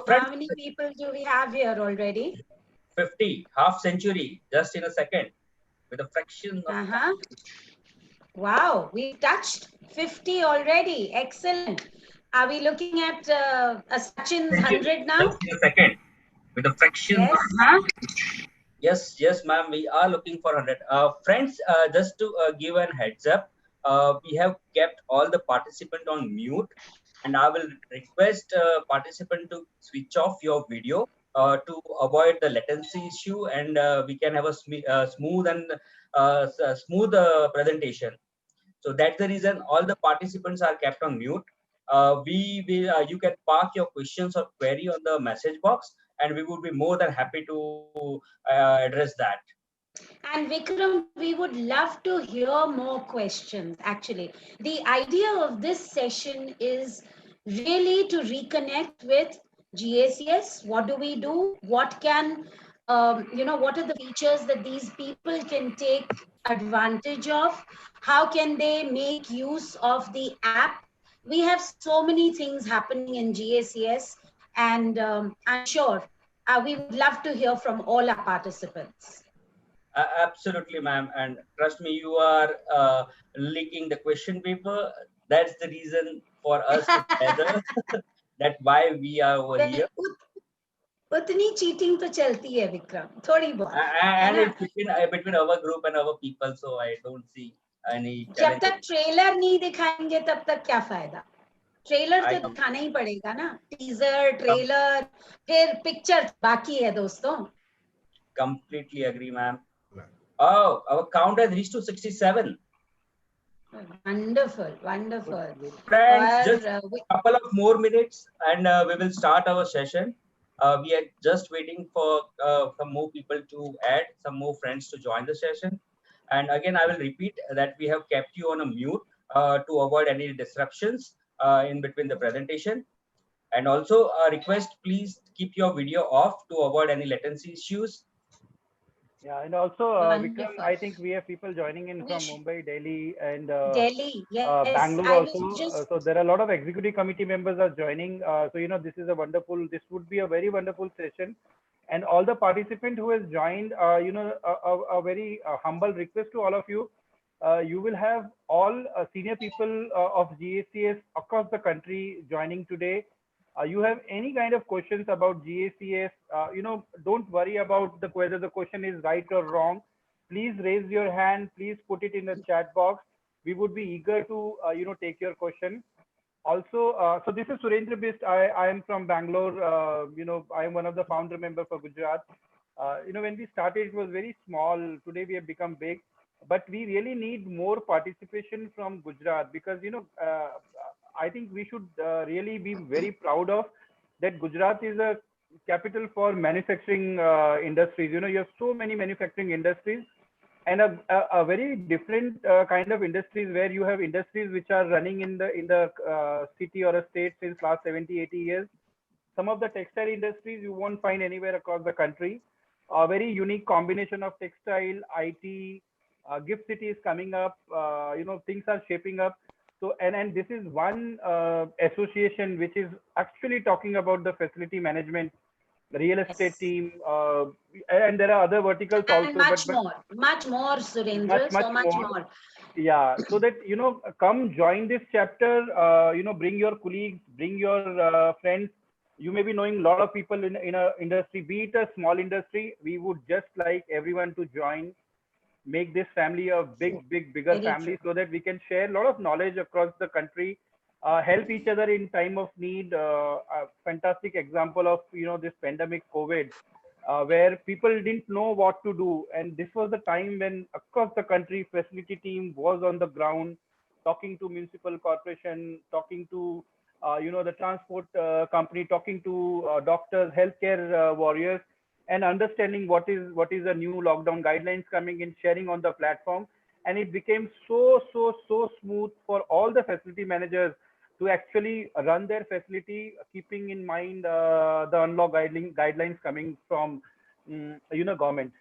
Friends, How many people do we have here already? 50, half century, just in a second, with a fraction of time. Uh-huh. Wow, we've touched 50 already. Excellent. Are we looking at a Sachin's Century, 100 just now? in a second, with a fraction of Yes. time. Yes, yes, ma'am. We are looking for 100. Friends, just to give an heads up, we have kept all the participant on mute, and I will request participant to switch off your video to avoid the latency issue, and we can have a smooth and smooth presentation. So that's the reason all the participants are kept on mute. We will, you can park your questions or query on the message box, and we would be more than happy to address that. And Vikram, we would love to hear more questions. Actually, the idea of this session is really to reconnect with GACS. What do we do? What can, what are the features that these people can take advantage of? How can they make use of the app? We have so many things happening in GACS, and I'm sure we would love to hear from all our participants. Absolutely, ma'am. And trust me, you are leaking the question paper. That's the reason for us to gather. That why we are over here. उतनी cheating तो चलती है विक्रम थोड़ी बहुत है And ना it's between our group and our people, so I don't see any जब challenge. तक ट्रेलर नहीं दिखाएंगे तब तक क्या फायदा ट्रेलर I तो दिखाना ही पड़ेगा ना टीजर ट्रेलर फिर पिक्चर बाकी है दोस्तों completely agree, ma'am. Oh, our count has reached to 67. Wonderful wonderful Friends, just और a couple of more minutes and we will start our session. We are just waiting for some more people to add, some more friends to join the session. And again, I will repeat that we have kept you on a mute to avoid any disruptions in between the presentation. And also request, please keep your video off to avoid any latency issues. Yeah, and also Vikram, wonderful I think we have people joining in from Mumbai, Delhi, and Delhi yes Bangalore I was also. just So there are a lot of executive committee members are joining. So this is a wonderful. This would be a very wonderful session, and all the participant who has joined, a very humble request to all of you. You will have all senior people of GACS across the country joining today. You have any kind of questions about GACS, don't worry about whether the question is right or wrong. Please raise your hand. Please put it in the chat box. We would be eager to, take your question. Also, so this is Surendra Bist. I am from Bangalore. I am one of the founder member for Gujarat. When we started, it was very small. Today we have become big, but we really need more participation from Gujarat because, I think we should really be very proud of that. Gujarat is a capital for manufacturing industries. You have so many manufacturing industries and a very different kind of industries where you have industries which are running in the city or a state since last 70, 80 years. Some of the textile industries you won't find anywhere across the country. A very unique combination of textile, IT, gift city is coming up. Things are shaping up. So and this is one association which is actually talking about the facility management, real estate yes team, and there are other verticals and also, but much more much Surendra much so much more. more Yeah, so that come join this chapter. Bring your colleagues, bring your friends. You may be knowing a lot of people in a industry, be it a small industry. We would just like everyone to join, make this family a bigger very family true so that we can share a lot of knowledge across the country, help each other in time of need. A fantastic example of this pandemic COVID, where people didn't know what to do, and this was the time when across the country facility team was on the ground, talking to municipal corporation, talking to the transport company, talking to doctors, healthcare warriors, and understanding what is the new lockdown guidelines coming in, sharing on the platform. And it became so smooth for all the facility managers to actually run their facility, keeping in mind the unlock guidelines coming from government.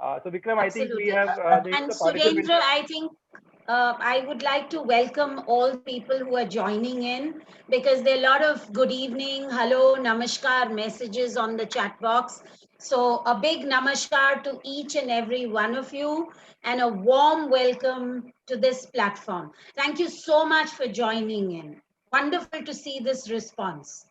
So Vikram, I think we Absolutely. have And the participants. Surendra, I think I would like to welcome all the people who are joining in, because there are a lot of good evening, hello, namaskar messages on the chat box. So a big namaskar to each and every one of you, and a warm welcome to this platform. Thank you so much for joining in. Wonderful to see this response.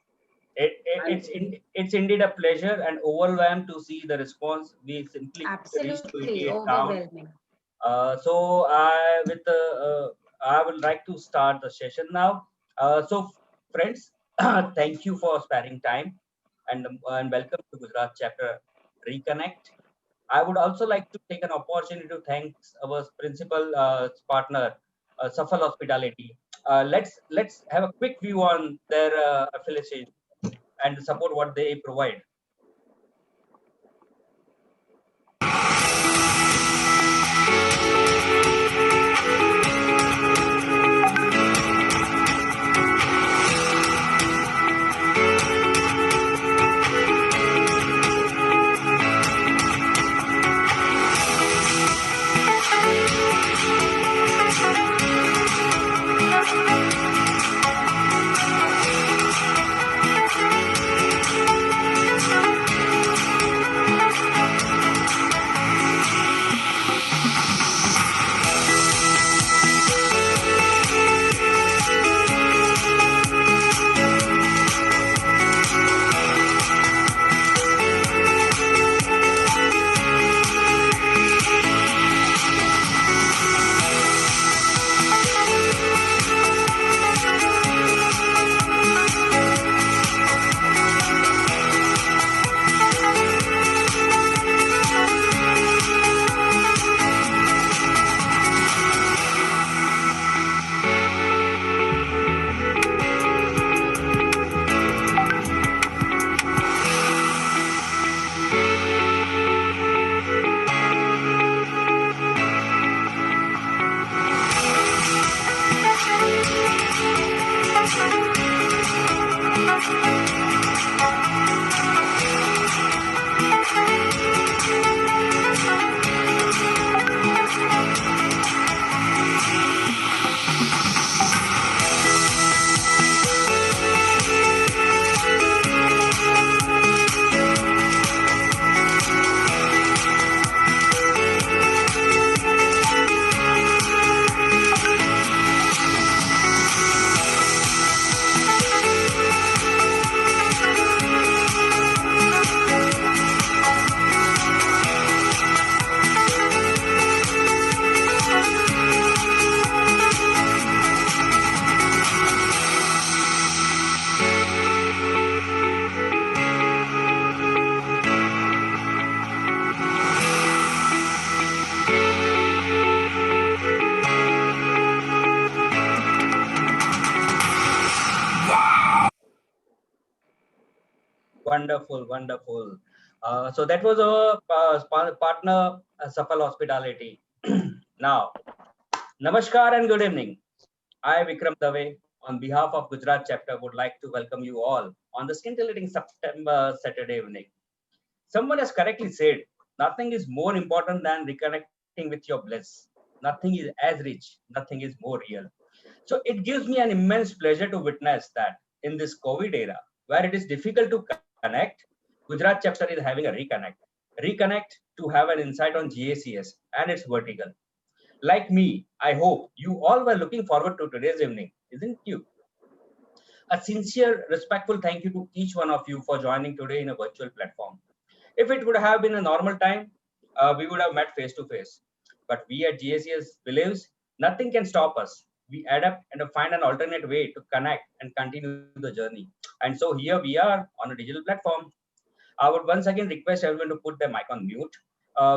It's indeed a pleasure and overwhelmed to see the response. We simply reached to Absolutely 88 down. overwhelming. So I would like to start the session now. So friends, thank you for sparing time, and welcome to Gujarat chapter Reconnect. I would also like to take an opportunity to thank our principal partner, Safal Hospitality. Let's have a quick view on their affiliation and the support what they provide. Wonderful, wonderful. So that was our partner, Safal Hospitality. Now, Namaskar and good evening. I, Vikram Dave, on behalf of Gujarat chapter, would like to welcome you all on the scintillating September Saturday evening. Someone has correctly said, nothing is more important than reconnecting with your bliss. Nothing is as rich, nothing is more real. So it gives me an immense pleasure to witness that in this COVID era, where it is difficult to connect, Gujarat chapter is having a reconnect. Reconnect to have an insight on GACS and its vertical. Like me, I hope you all were looking forward to today's evening, isn't you? A sincere, respectful thank you to each one of you for joining today in a virtual platform. If it would have been a normal time, we would have met face to face. But we at GACS believes nothing can stop us. We adapt and find an alternate way to connect and continue the journey. And so here we are on a digital platform. I would once again request everyone to put their mic on mute.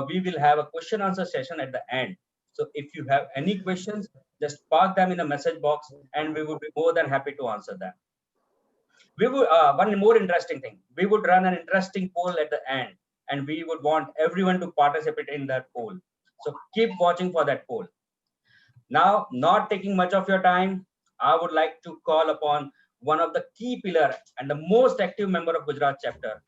We will have a question answer session at the end. So if you have any questions, just park them in the message box and we would be more than happy to answer them. We would one more interesting thing. We would run an interesting poll at the end, and we would want everyone to participate in that poll. So keep watching for that poll. Now, not taking much of your time, I would like to call upon one of the key pillar and the most active member of Gujarat chapter,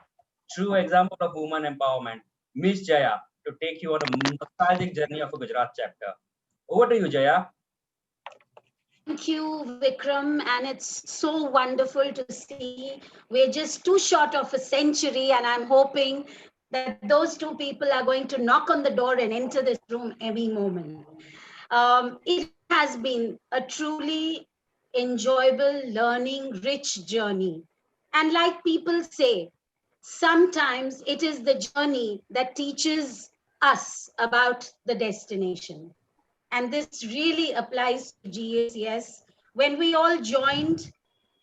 true example of woman empowerment, Miss Jaya, to take you on a nostalgic journey of a Gujarat chapter. Over to you, Jaya. Thank you, Vikram. And it's so wonderful to see. We're just too short of a century, and I'm hoping that those two people are going to knock on the door and enter this room any moment. It has been a truly enjoyable, learning, rich journey. And like people say, sometimes it is the journey that teaches us about the destination. And this really applies to GACS. When we all joined,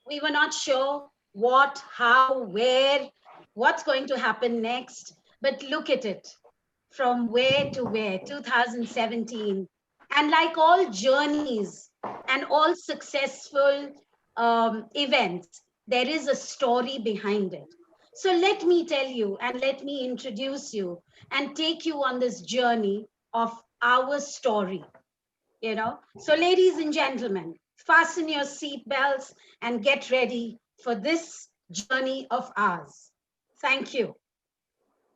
we were not sure what, how, where, what's going to happen next. But look at it, from where to where, 2017. And like all journeys and all successful events, there is a story behind it. So let me tell you and let me introduce you and take you on this journey of our story. So ladies and gentlemen, fasten your seatbelts and get ready for this journey of ours. Thank you.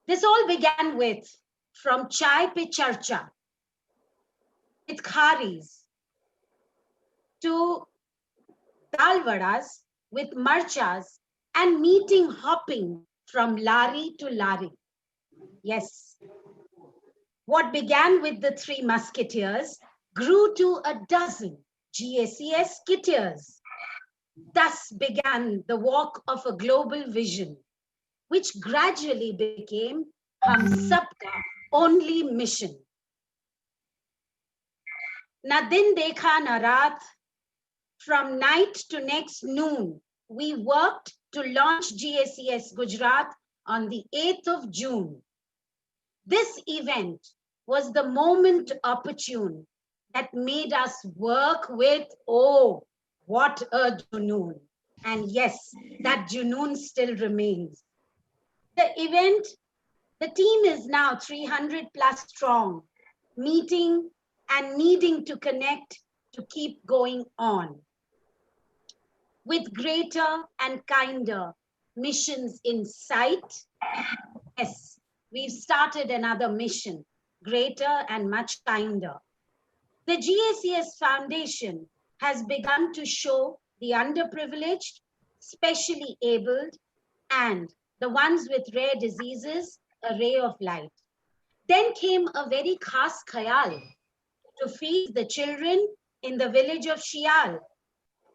This all began with from chai pe charcha with kharis to dal vadas with marchas and meeting hopping from lari to lari. Yes, what began with the three musketeers grew to a dozen GACS skitiers. Thus began the walk of a global vision, which gradually became Hum Sabka only mission. Na din dekha na raat, from night to next noon, we worked to launch GACS Gujarat on the 8th of June. This event was the moment opportune that made us work with, oh, what a junoon. And yes, that junoon still remains. The event, the team is now 300 plus strong, meeting and needing to connect to keep going on. With greater and kinder missions in sight, yes, we've started another mission, greater and much kinder. The GACS Foundation has begun to show the underprivileged, specially abled, and the ones with rare diseases a ray of light. Then came a very khas khayal to feed the children in the village of Shial.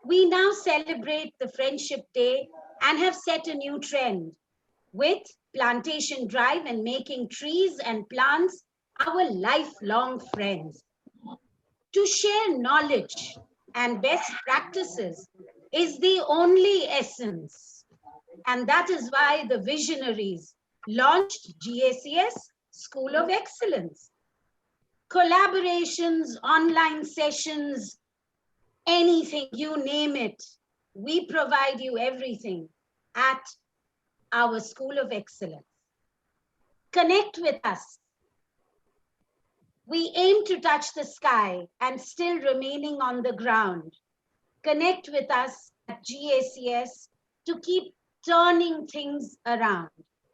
We now celebrate the Friendship Day and have set a new trend with plantation drive and making trees and plants our lifelong friends. To share knowledge and best practices is the only essence. And that is why the visionaries launched GACS School of Excellence. Collaborations, online sessions, anything, you name it. We provide you everything at our School of Excellence. Connect with us. We aim to touch the sky and still remaining on the ground. Connect with us at GACS to keep turning things around.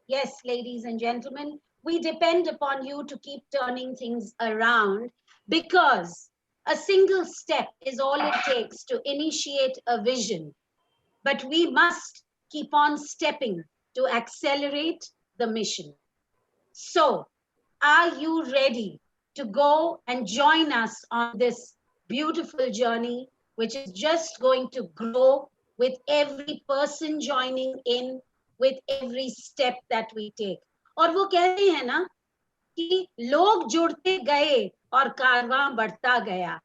Yes, ladies and gentlemen, we depend upon you to keep turning things around because a single step is all it takes to initiate a vision. But we must keep on stepping to accelerate the mission. So, are you ready to go and join us on this beautiful journey, which is just going to grow with every person joining in, with every step that we take? और वो कहते हैं ना कि लोग जुड़ते गए और कारवां बढ़ता गया.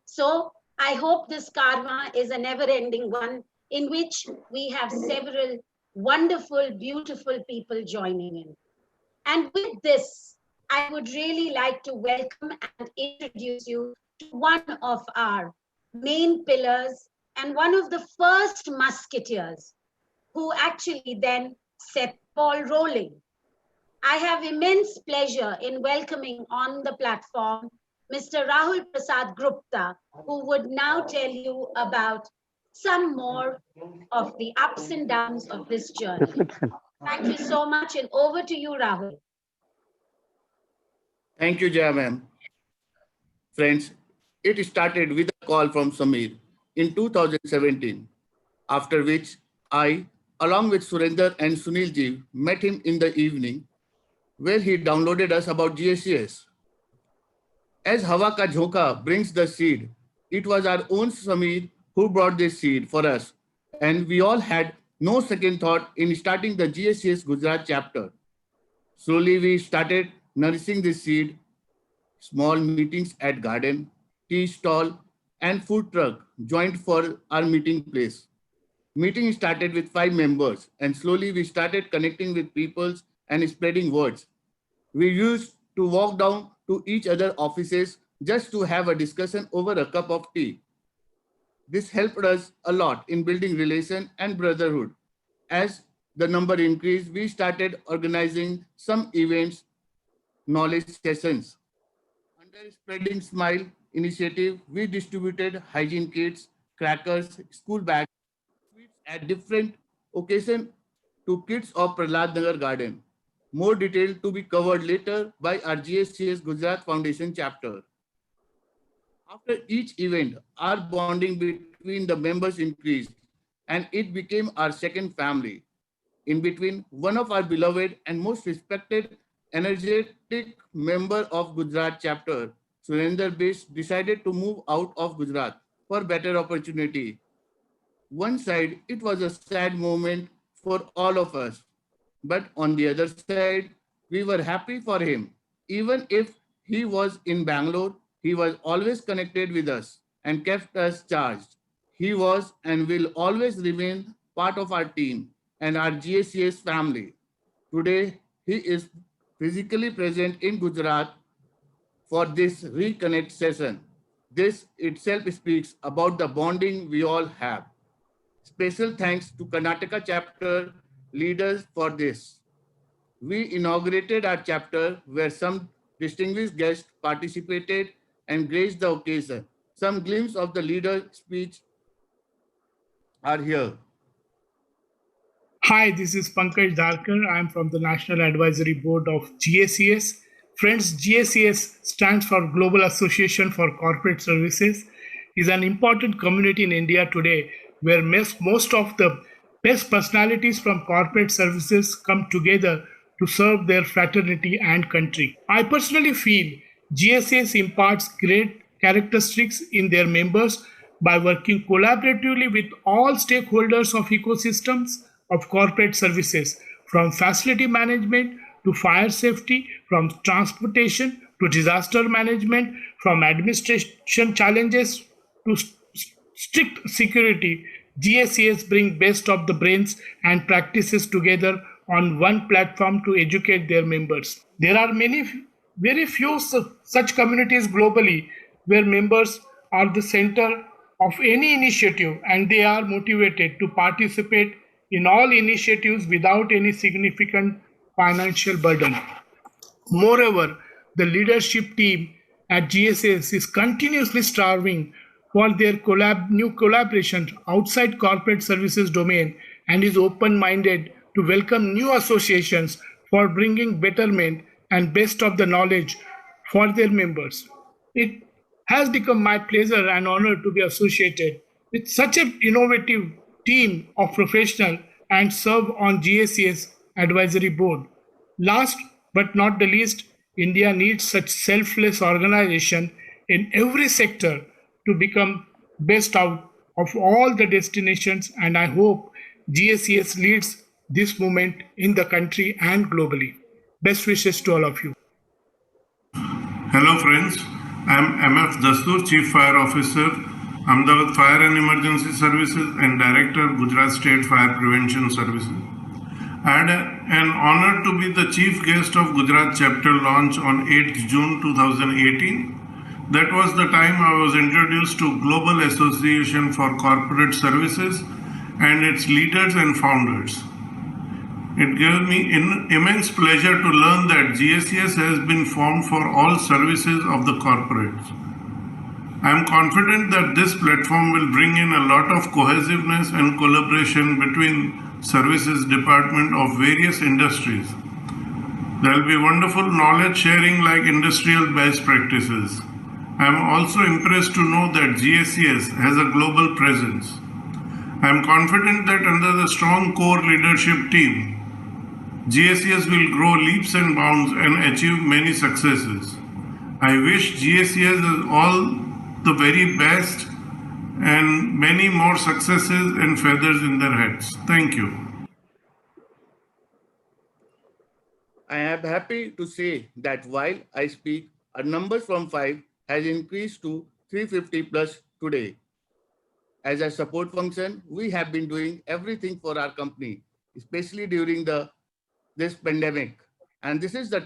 So I hope this karma is a never-ending one in which we have several wonderful, beautiful people joining in. And with this, I would really like to welcome and introduce you to one of our main pillars and one of the first musketeers who actually then set the ball rolling. I have immense pleasure in welcoming on the platform Mr. Rahul Prasad Gupta, who would now tell you about some more of the ups and downs of this journey. Thank you so much, and over to you, Rahul. Thank you, Jaya ma'am. Friends, it started with a call from Samir in 2017, after which I, along with Surinder and Sunil ji, met him in the evening where he downloaded us about GSCS. As Hawa Ka Jhoka brings the seed, it was our own Samir who brought this seed for us, and we all had no second thought in starting the GSCS Gujarat chapter. Slowly, we started nourishing this seed. Small meetings at garden, tea stall, and food truck joined for our meeting place. Meeting started with 5 members, and slowly we started connecting with people and spreading words. We used to walk down to each other offices just to have a discussion over a cup of tea. This helped us a lot in building relation and brotherhood. As the number increased, we started organizing some events, knowledge sessions. Under Spreading Smile initiative, we distributed hygiene kits, crackers, school bags, sweets at different occasions to kids of Prahlad Nagar Garden. More detail to be covered later by our GSCS Gujarat Foundation chapter. After each event, our bonding between the members increased and it became our second family. In between, one of our beloved and most respected, energetic member of Gujarat chapter, Surender Bish, decided to move out of Gujarat for better opportunity. One side, it was a sad moment for all of us. But on the other side, we were happy for him. Even if he was in Bangalore, he was always connected with us and kept us charged. He was and will always remain part of our team and our GACS family. Today, he is physically present in Gujarat for this reconnect session. This itself speaks about the bonding we all have. Special thanks to Karnataka chapter leaders for this. We inaugurated our chapter where some distinguished guests participated and graced the occasion. Some glimpses of the leader speech are here. Hi, this is Pankaj Dharkar. I'm from the National Advisory Board of GACS. Friends, GACS stands for Global Association for Corporate Services. Is an important community in India today where most of the best personalities from corporate services come together to serve their fraternity and country. I personally feel GSS imparts great characteristics in their members by working collaboratively with all stakeholders of ecosystems of corporate services, from facility management to fire safety, from transportation to disaster management, from administration challenges to strict security. GSCS bring best of the brains and practices together on one platform to educate their members. There are very few such communities globally where members are the center of any initiative and they are motivated to participate in all initiatives without any significant financial burden. Moreover, the leadership team at GSS is continuously striving for their new collaborations outside corporate services domain and is open-minded to welcome new associations for bringing betterment and best of the knowledge for their members. It has become my pleasure and honor to be associated with such an innovative team of professionals and serve on GSCS advisory board. Last but not the least, India needs such selfless organization in every sector to become best out of all the destinations, and I hope GSCS leads this movement in the country and globally. Best wishes to all of you. Hello friends, I am MF Dastur, Chief Fire Officer, Ahmedabad Fire and Emergency Services and Director, Gujarat State Fire Prevention Services. I had an honor to be the chief guest of Gujarat chapter launch on 8th June 2018. That was the time I was introduced to Global Association for Corporate Services and its leaders and founders. It gave me immense pleasure to learn that GSCS has been formed for all services of the corporates. I am confident that this platform will bring in a lot of cohesiveness and collaboration between services department of various industries. There will be wonderful knowledge sharing like industrial best practices. I am also impressed to know that GSCS has a global presence. I am confident that under the strong core leadership team, GSCS will grow leaps and bounds and achieve many successes. I wish GSCS all the very best and many more successes and feathers in their heads. Thank you. I am happy to say that while I speak, our number from 5 has increased to 350 plus today. As a support function, we have been doing everything for our company, especially during this pandemic. And this is the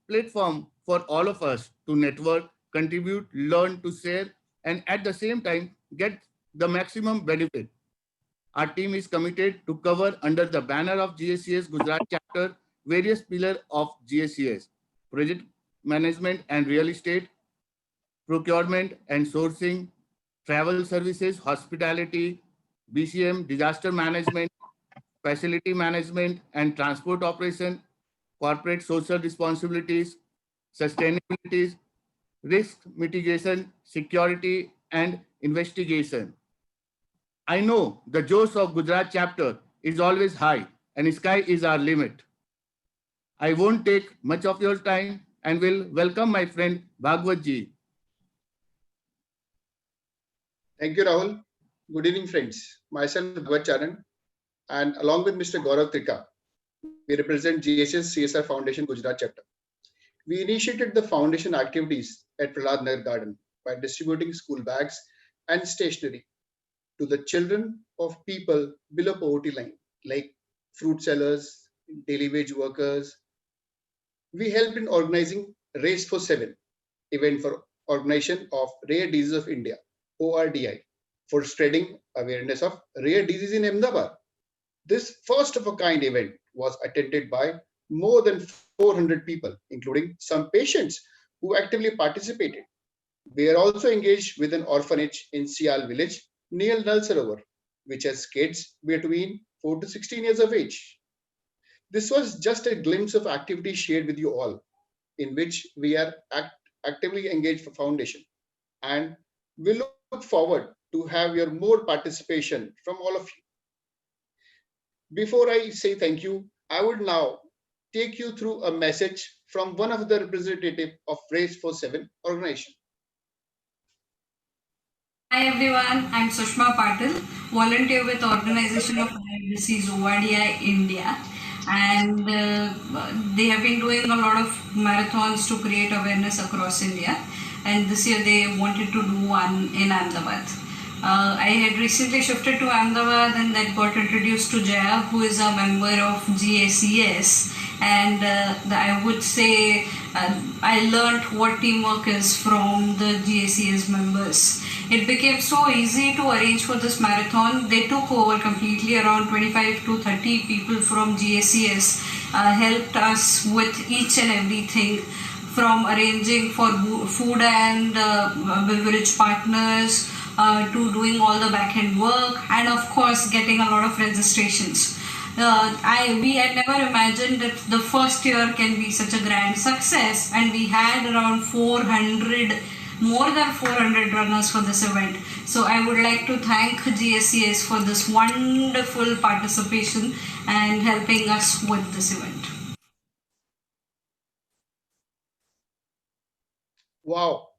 platform for all of us to network, contribute, learn, to share, and at the same time, get the maximum benefit. Our team is committed to cover under the banner of GSCS Gujarat chapter various pillars of GSCS: project management and real estate, procurement and sourcing, travel services, hospitality, BCM, disaster management, facility management and transport operation, corporate social responsibilities, sustainability, risk mitigation, security, and investigation. I know the Josh of Gujarat chapter is always high and sky is our limit. I won't take much of your time and will welcome my friend Bhagwat ji. Thank you, Rahul. Good evening, friends. Myself, Bhagwat Charan, and along with Mr. Gaurav Trika, we represent GSS CSR Foundation Gujarat chapter. We initiated the foundation activities at Prahlad Nagar Garden by distributing school bags and stationery to the children of people below poverty line, like fruit sellers, daily wage workers. We helped in organizing Race for Seven, event for Organization of Rare Diseases of India, ORDI, for spreading awareness of rare disease in Ahmedabad. This first of a kind event was attended by more than 400 people, including some patients who actively participated. We are also engaged with an orphanage in Sial village near Nal Sarovar, which has kids between 4 to 16 years of age. This was just a glimpse of activities shared with you all, in which we are actively engaged for foundation. And we look forward to have your more participation from all of you. Before I say thank you, I would now take you through a message from one of the representatives of Race for Seven organization. Hi everyone, I'm Sushma Patil, volunteer with Organization of Rare Disease ORDI India, and they have been doing a lot of marathons to create awareness across India. And this year they wanted to do one in Ahmedabad. I had recently shifted to Ahmedabad and then got introduced to Jaya, who is a member of GACS. And I would say I learned what teamwork is from the GACS members. It became so easy to arrange for this marathon. They took over completely. Around 25 to 30 people from GACS helped us with each and everything, from arranging for food and beverage partners to doing all the back end work, and of course getting a lot of registrations. We had never imagined that the first year can be such a grand success, and we had around more than 400 runners for this event. So I would like to thank GSCS for this wonderful participation and helping us with this event. Wow,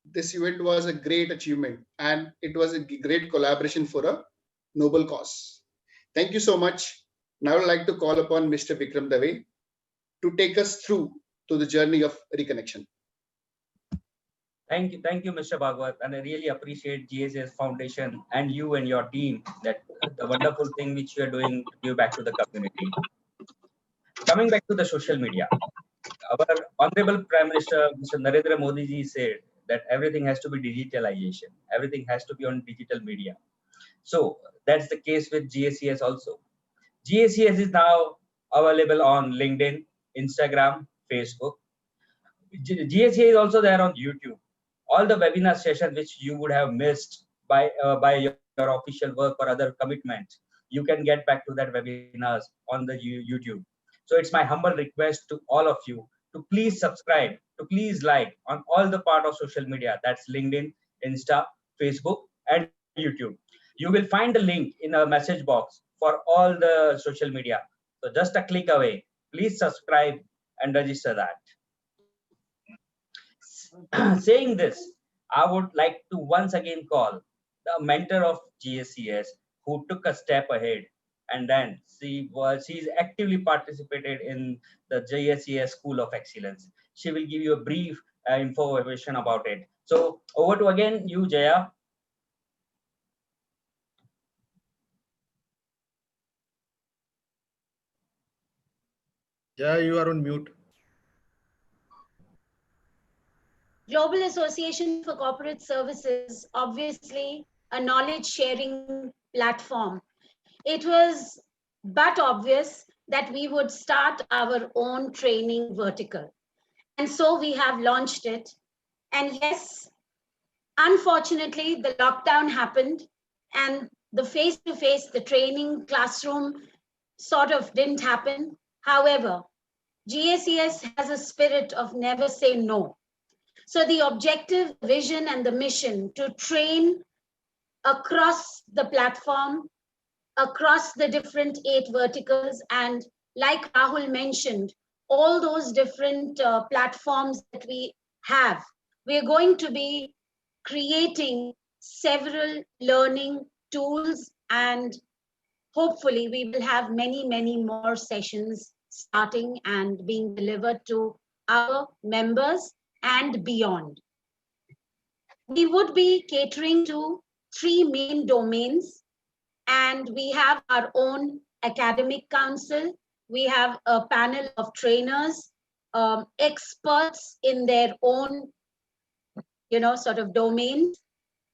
this event was a great achievement and it was a great collaboration for a noble cause. Thank you so much. Now I would like to call upon Mr. Vikram Dave to take us through to the journey of reconnection. Thank you, Mr. Bhagwat, and I really appreciate GSS Foundation and you and your team, that the wonderful thing which you are doing to give back to the community. Coming back to the social media, our Honorable Prime Minister, Mr. Narendra Modi ji, said that everything has to be digitalization, everything has to be on digital media. So that's the case with GSCS also. GSCS is now available on LinkedIn, Instagram, Facebook. GSCS is also there on YouTube. All the webinar sessions which you would have missed by your official work or other commitments, you can get back to that webinars on the YouTube. So So it's my humble request to all of you to please subscribe, to please like on all the part of social media, that's LinkedIn, Insta, Facebook, and YouTube. You will find the link in a message box for all the social media. So just a click away. Please subscribe and register that. Saying this, I would like to once again call the mentor of GSCS who took a step ahead, and then she's actively participated in the GSCS School of Excellence. She will give you a brief information about it. So over to again you, Jaya. Yeah, you are on mute. Global Association for Corporate Services, obviously a knowledge sharing platform. It was but obvious that we would start our own training vertical. And so we have launched it. And yes, unfortunately, the lockdown happened and the face-to-face, the training classroom sort of didn't happen. However, GACS has a spirit of never say no. So the objective, vision, and the mission to train across the platform, across the different 8 verticals, and like Rahul mentioned, all those different platforms that we have, we're going to be creating several learning tools, and hopefully we will have many, many more sessions starting and being delivered to our members and beyond. We would be catering to 3 main domains, and we have our own academic council. We have a panel of trainers, experts in their own, sort of domains.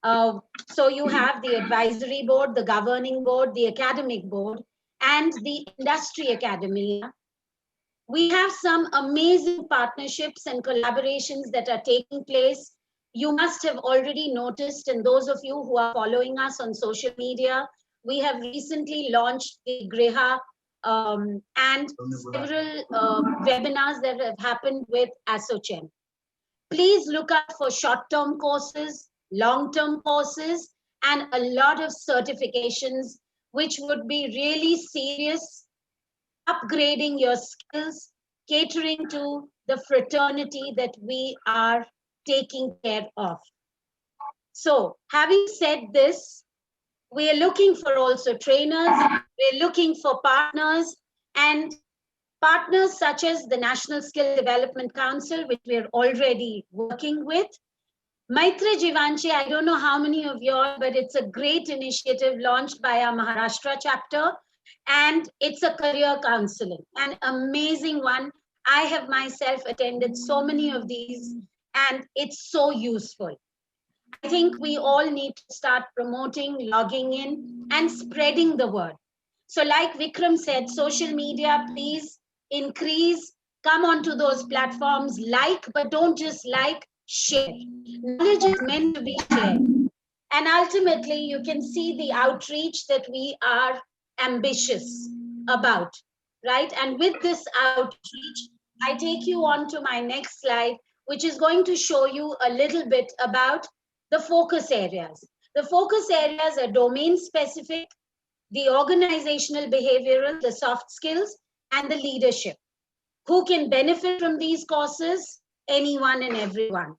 So you have the advisory board, the governing board, the academic board, and the industry academia. We have some amazing partnerships and collaborations that are taking place. You must have already noticed, and those of you who are following us on social media, we have recently launched the Griha and several webinars that have happened with ASSOCHAM. Please look out for short-term courses, long-term courses, and a lot of certifications, which would be really serious, upgrading your skills, catering to the fraternity that we are taking care of. So, having said this, we are looking for also trainers, we're looking for partners, and partners such as the National Skill Development Council, which we're already working with. Maitra Jivanchi, I don't know how many of you all, but it's a great initiative launched by our Maharashtra chapter, and it's a career counseling, an amazing one. I have myself attended so many of these, and it's so useful. I think we all need to start promoting, logging in, and spreading the word. So like Vikram said, social media, please increase, come onto those platforms, like, but don't just like, share. Knowledge is meant to be shared. And ultimately, you can see the outreach that we are ambitious about, right? And with this outreach, I take you on to my next slide, which is going to show you a little bit about the focus areas. The focus areas are domain specific, the organizational behavioral, the soft skills, and the leadership. Who can benefit from these courses? Anyone and everyone.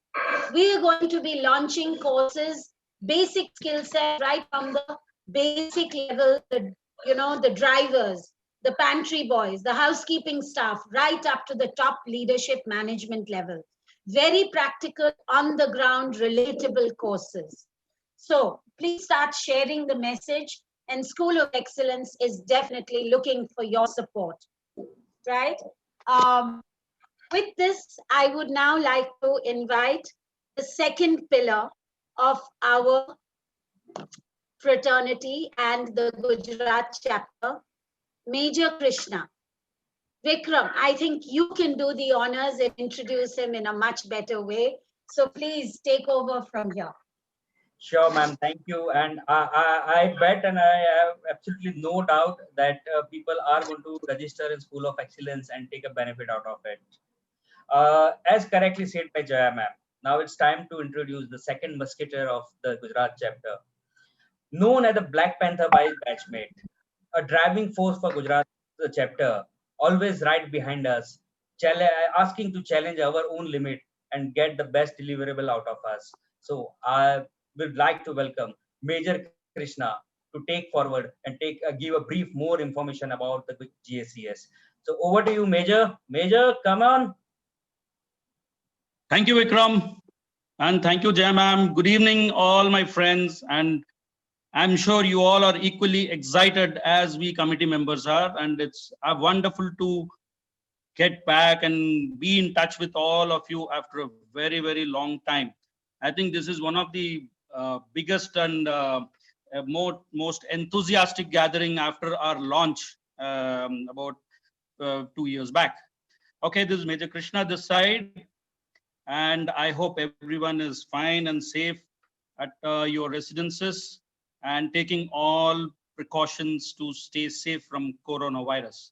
We are going to be launching courses, basic skill set, right from the basic level, the drivers, the pantry boys, the housekeeping staff, right up to the top leadership management level. Very practical, on the ground, relatable courses. So please start sharing the message, and School of Excellence is definitely looking for your support, right? With this, I would now like to invite the second pillar of our fraternity and the Gujarat chapter, Major Krishna. Vikram, I think you can do the honors and introduce him in a much better way. So please take over from here. Sure, ma'am. Thank you. And I bet and I have absolutely no doubt that people are going to register in School of Excellence and take a benefit out of it. As correctly said by Jaya ma'am, now it's time to introduce the second musketeer of the Gujarat chapter, known as the Black Panther by his batchmate, a driving force for Gujarat chapter, always right behind us, asking to challenge our own limit and get the best deliverable out of us. So I would like to welcome Major Krishna to take forward and give a brief more information about the GACS. So over to you, Major. Major, come on. Thank you, Vikram. And thank you, Jai ma'am. Good evening, all my friends. And I'm sure you all are equally excited as we committee members are. And it's wonderful to get back and be in touch with all of you after a very, very long time. I think this is one of the biggest and most enthusiastic gathering after our launch about 2 years back. Okay, this is Major Krishna this side. And I hope everyone is fine and safe at your residences and taking all precautions to stay safe from coronavirus.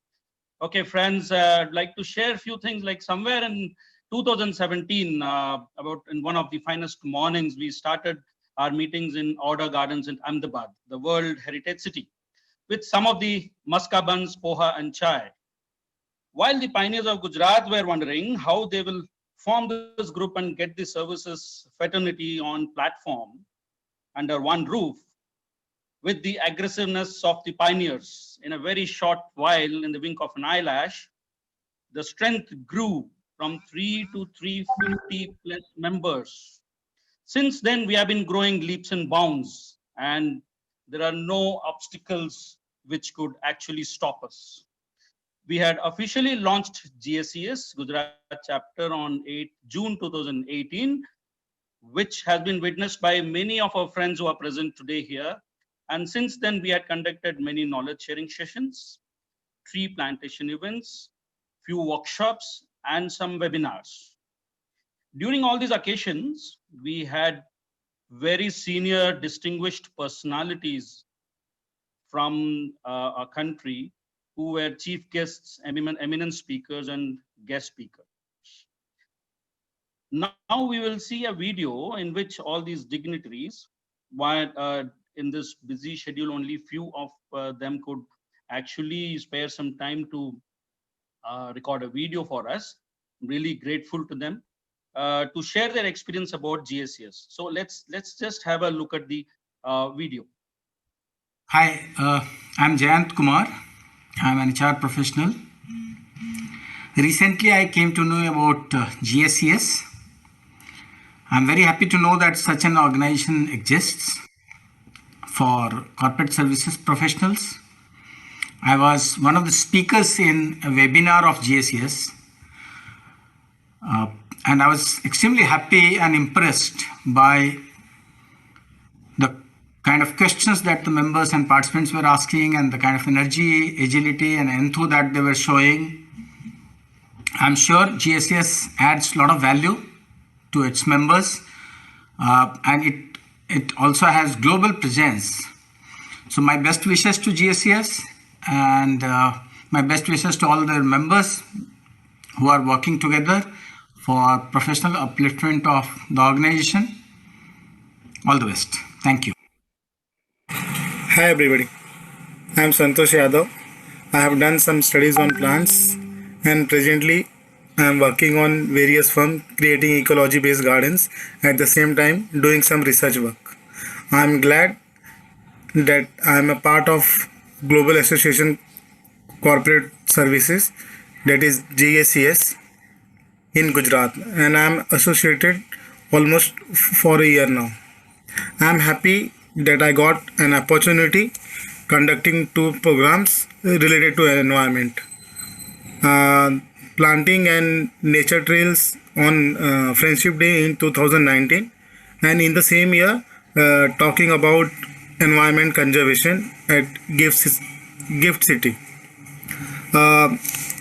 Okay, friends, I'd like to share a few things. Like somewhere in 2017, about in one of the finest mornings, we started our meetings in Order Gardens in Ahmedabad, the World Heritage City, with some of the muska buns, poha and chai. While the pioneers of Gujarat were wondering how they will form this group and get the services fraternity on platform under one roof, with the aggressiveness of the pioneers in a very short while, in the wink of an eyelash, the strength grew from 3 to 350 plus members. Since then, we have been growing leaps and bounds, and there are no obstacles which could actually stop us. We had officially launched GACS, Gujarat chapter, on 8 June 2018, which has been witnessed by many of our friends who are present today here. And since then, we had conducted many knowledge sharing sessions, tree plantation events, few workshops, and some webinars. During all these occasions, we had very senior distinguished personalities from our country who were chief guests, eminent speakers, and guest speakers. Now we will see a video in which all these dignitaries, while in this busy schedule, only few of them could actually spare some time to record a video for us. I'm really grateful to them to share their experience about GACS. So let's just have a look at the video. Hi, I'm Jayant Kumar. I'm an HR professional. Recently, I came to know about GACS. I'm very happy to know that such an organization exists for corporate services professionals. I was one of the speakers in a webinar of GACS, and I was extremely happy and impressed by the kind of questions that the members and participants were asking and the kind of energy, agility, and enthusiasm that they were showing. I'm sure GACS adds a lot of value to its members, and it also has global presence. So my best wishes to GACS and my best wishes to all their members who are working together for professional upliftment of the organization. All the best. Thank you. Hi everybody, I am Santosh Yadav. I have done some studies on plants and presently I am working on various firms creating ecology based gardens, at the same time doing some research work. I am glad that I am a part of Global Association Corporate Services, that is GACS in Gujarat, and I am associated almost for a year now. I am happy that I got an opportunity conducting 2 programs related to environment. Planting and nature trails on Friendship Day in 2019, and in the same year talking about environment conservation at Gift City.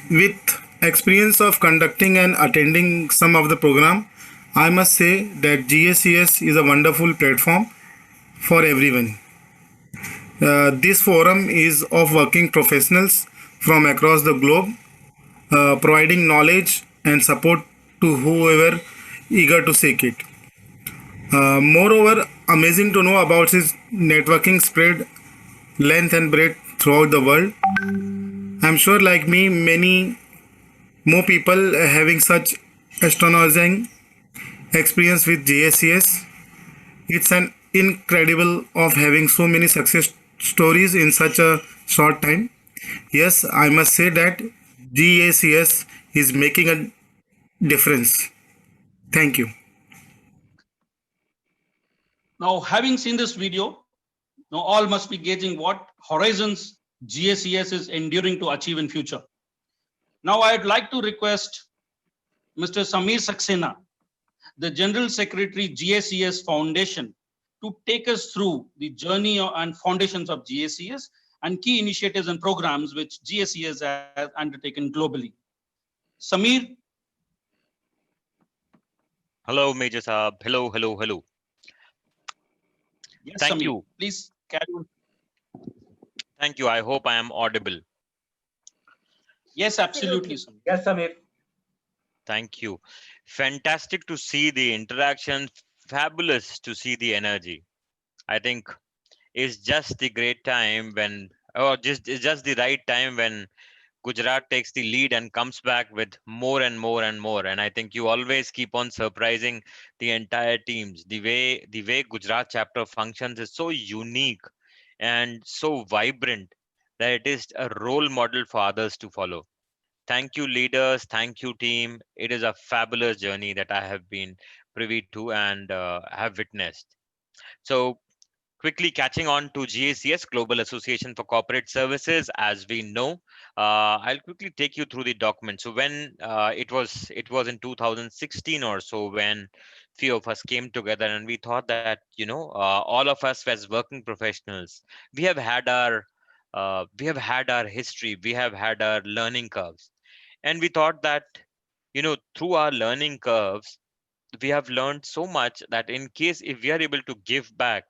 With experience of conducting and attending some of the program, I must say that GACS is a wonderful platform for everyone. This forum is of working professionals from across the globe, providing knowledge and support to whoever eager to seek it. Moreover, amazing to know about his networking spread length and breadth throughout the world. I'm sure, like me, many more people having such astonishing experience with JSCS. It's an incredible of having so many success stories in such a short time. Yes, I must say that GACS is making a difference. Thank you. Now, having seen this video, now all must be gauging what horizons GACS is enduring to achieve in future. Now, I'd like to request Mr. Samir Saxena, the General Secretary GACS Foundation, to take us through the journey and foundations of GACS and key initiatives and programs which GACS has undertaken globally. Samir. Hello, Major Saab. Hello, hello, hello. Yes, Thank Samir. you. Please carry on. Thank you. I hope I am audible. Yes, absolutely. Yes, Samir. Thank you. Fantastic to see the interaction. Fabulous to see the energy. I think it's just the great time when, or just it's just the right time when Gujarat takes the lead and comes back with more and more and more. And I think you always keep on surprising the entire teams. The way Gujarat chapter functions is so unique and so vibrant that it is a role model for others to follow. Thank you, leaders. Thank you, team. It is a fabulous journey that I have been privy to and have witnessed. So, quickly catching on to GACS, Global Association for Corporate Services. As we know, I'll quickly take you through the document. So when it was in 2016 or so when few of us came together and we thought that all of us as working professionals, we have had our history, we have had our learning curves, and we thought that through our learning curves we have learned so much that in case if we are able to give back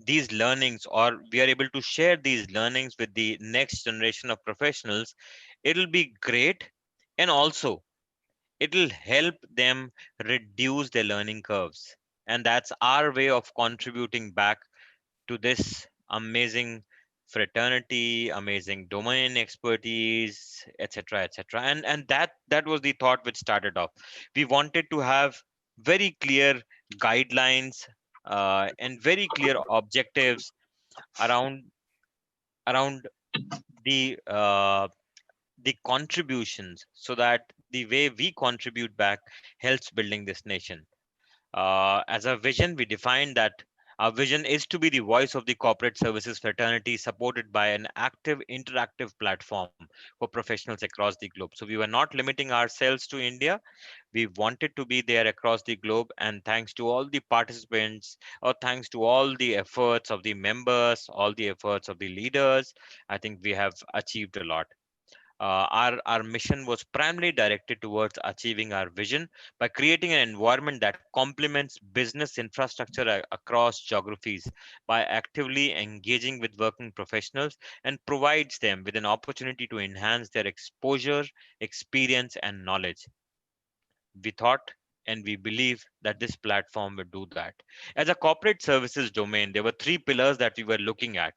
these learnings, or we are able to share these learnings with the next generation of professionals, it'll be great. And also it'll help them reduce their learning curves, and that's our way of contributing back to this amazing fraternity, amazing domain expertise, etc., etc. And that was the thought which started off. We wanted to have very clear guidelines and very clear objectives around around the contributions, so that the way we contribute back helps building this nation. As a vision, we defined that our vision is to be the voice of the corporate services fraternity, supported by an active, interactive platform for professionals across the globe. So we were not limiting ourselves to India. We wanted to be there across the globe. And thanks to all the participants, or thanks to all the efforts of the members, all the efforts of the leaders, I think we have achieved a lot. Our mission was primarily directed towards achieving our vision by creating an environment that complements business infrastructure across geographies, by actively engaging with working professionals, and provides them with an opportunity to enhance their exposure, experience, and knowledge. We thought and we believe that this platform would do that. As a corporate services domain, there were three pillars that we were looking at,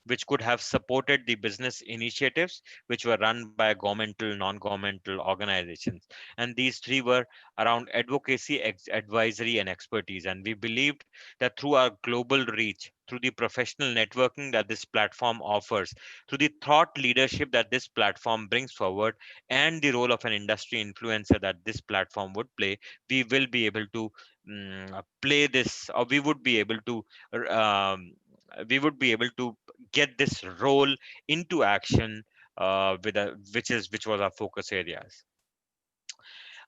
which could have supported the business initiatives which were run by governmental, non-governmental organizations. And these three were around advocacy, advisory, and expertise. And we believed that through our global reach, through the professional networking that this platform offers, through the thought leadership that this platform brings forward, and the role of an industry influencer that this platform would play, we will be able to play this, or um, we would be able to get this role into action with a which was our focus areas.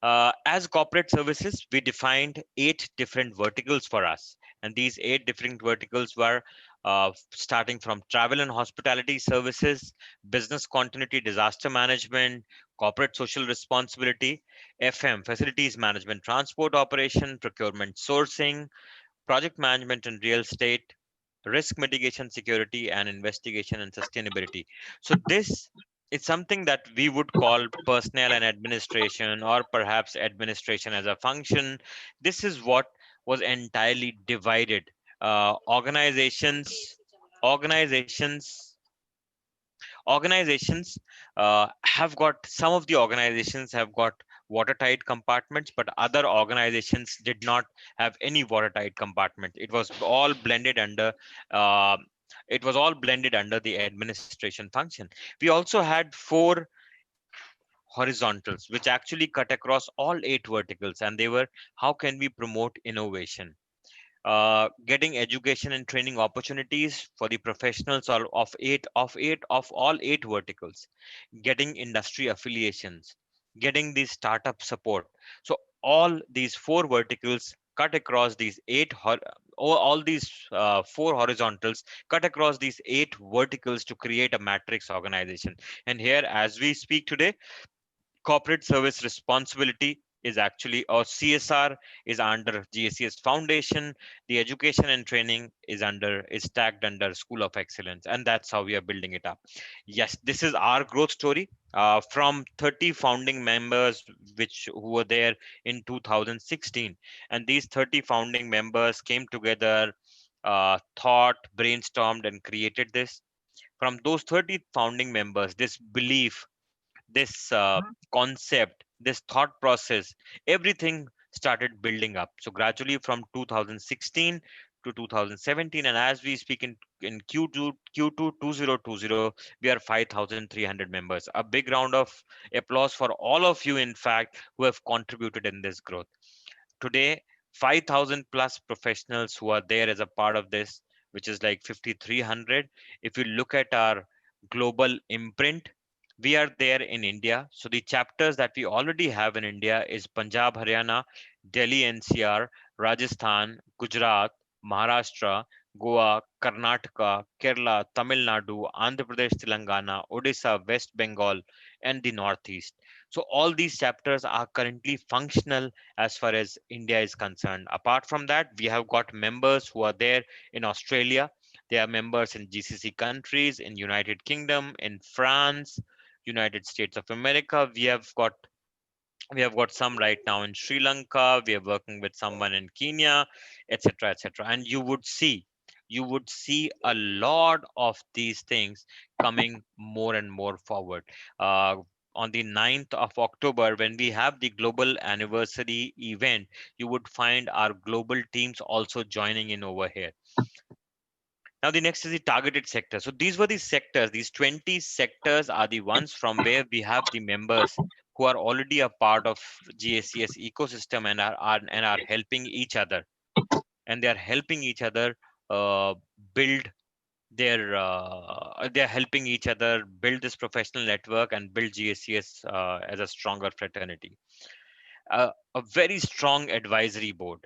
As corporate services, we defined 8 different verticals for us. And these 8 different verticals were starting from travel and hospitality services, business continuity disaster management, corporate social responsibility, FM, facilities management, transport operation, procurement sourcing, project management and real estate, risk mitigation, security, and investigation and sustainability. So this is something that we would call personnel and administration, or perhaps administration as a function. This is what was entirely divided. Organizations organizations have got, some of the organizations have got watertight compartments, but other organizations did not have any watertight compartment. Uh, it was all blended under the administration function. We also had four horizontals which actually cut across all eight verticals, and they were: how can we promote innovation, getting education and training opportunities for the professionals of all eight verticals, getting industry affiliations, getting the startup support. So all these four verticals cut across these all these four horizontals cut across these eight verticals to create a matrix organization. And here, as we speak today, corporate service responsibility is actually, or CSR, is under GSCS Foundation. The education and training is tagged under School of Excellence, and that's how we are building it up. Yes, this is our growth story, from 30 founding members who were there in 2016, and these 30 founding members came together, thought, brainstormed, and created this. From those 30 founding members, this belief, this concept, this thought process, everything started building up. So gradually from 2016 to 2017, and as we speak in Q2 2020, we are 5,300 members. A big round of applause for all of you, in fact, who have contributed in this growth. Today, 5,000 plus professionals who are there as a part of this, which is like 5,300. If you look at our global imprint, we are there in India. So the chapters that we already have in India is Punjab, Haryana, Delhi NCR, Rajasthan, Gujarat, Maharashtra, Goa, Karnataka, Kerala, Tamil Nadu, Andhra Pradesh, Telangana, Odisha, West Bengal, and the Northeast. So all these chapters are currently functional as far as India is concerned. Apart from that, we have got members who are there in Australia. They are members in GCC countries, in United Kingdom, in France, United States of America. We have got some right now in Sri Lanka. We are working with someone in Kenya, etc., etc. And you would see a lot of these things coming more and more forward. Uh, on the 9th of October, when we have the global anniversary event, you would find our global teams also joining in over here. Now, the next is the targeted sector. So these were the sectors. These 20 sectors are the ones from where we have the members who are already a part of GACS ecosystem, and are helping each other. And they are helping each other uh, build they're helping each other build this professional network and build GACS as a stronger fraternity. A very strong advisory board.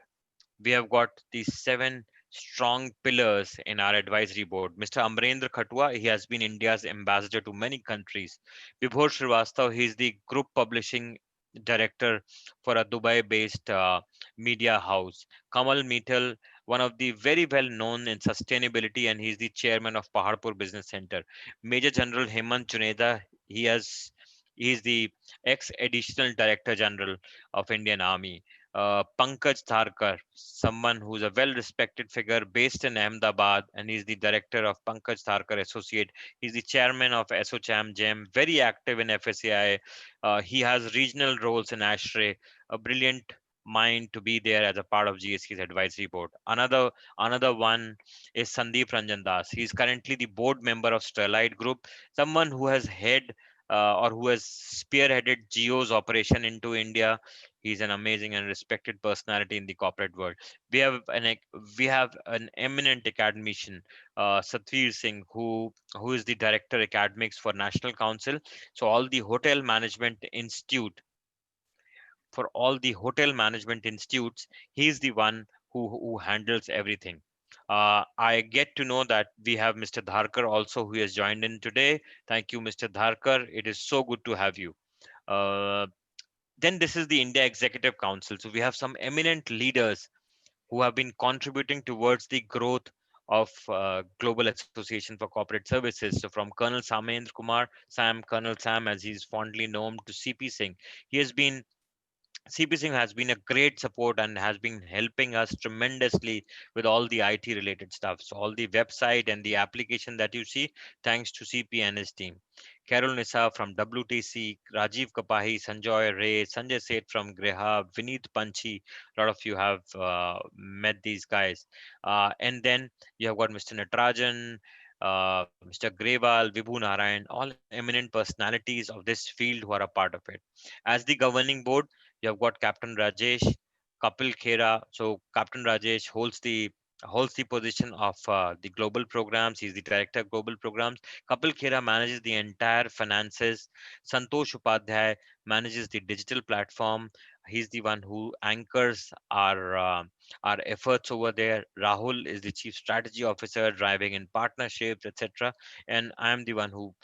We have got these 7 strong pillars in our advisory board. Mr. Amrendra Khatua, he has been India's ambassador to many countries. Vibhor Srivastav, he is the group publishing director for a Dubai-based media house. Kamal Mittal, one of the very well known in sustainability, and he's the chairman of Paharpur Business Center. Major General Hemant Juneda, he is the ex-additional director general of Indian Army. Pankaj Tharkar, someone who's a well-respected figure based in Ahmedabad, and he's the director of Pankaj Tharkar Associate. He's the chairman of ASSOCHAM GEM, very active in FSAI. He has regional roles in ASHRAE, a brilliant mind to be there as a part of GSK's advisory board. Another one is Sandeep Ranjan Das. He's currently the board member of Sterlite Group, someone who has or who has spearheaded Geo's operation into India. He's an amazing and respected personality in the corporate world. We have an eminent academician, Satvir Singh, who is the director academics for National Council. So all the hotel management institutes, he's the one who handles everything. I get to know that we have Mr. Dharkar also, who has joined in today. Thank you, Mr. Dharkar. It is so good to have you. Uh, then this is the India Executive Council. So we have some eminent leaders who have been contributing towards the growth of Global Association for Corporate Services. So from Colonel Samendra Kumar, Sam, Colonel Sam, as he's fondly known, to CP Singh, he has been CP Singh has been a great support and has been helping us tremendously with all the IT related stuff. So all the website and the application that you see, thanks to CP and his team. Carol Nisa from WTC, Rajiv Kapahi, Sanjoy Ray, Sanjay Seth from Greha, Vineet Panchi. A lot of you have met these guys. And then you have got Mr. Natarajan, Mr. Grewal, Vibhu Narayan, all eminent personalities of this field who are a part of it. As the governing board, you have got Captain Rajesh, Kapil Khera. So Captain Rajesh holds the position of the global programs. He's the director of global programs. Kapil Khera manages the entire finances. Santosh Upadhyay manages the digital platform. He's the one who anchors our efforts over there. Rahul is the chief strategy officer, driving in partnerships, etc. And I'm the one who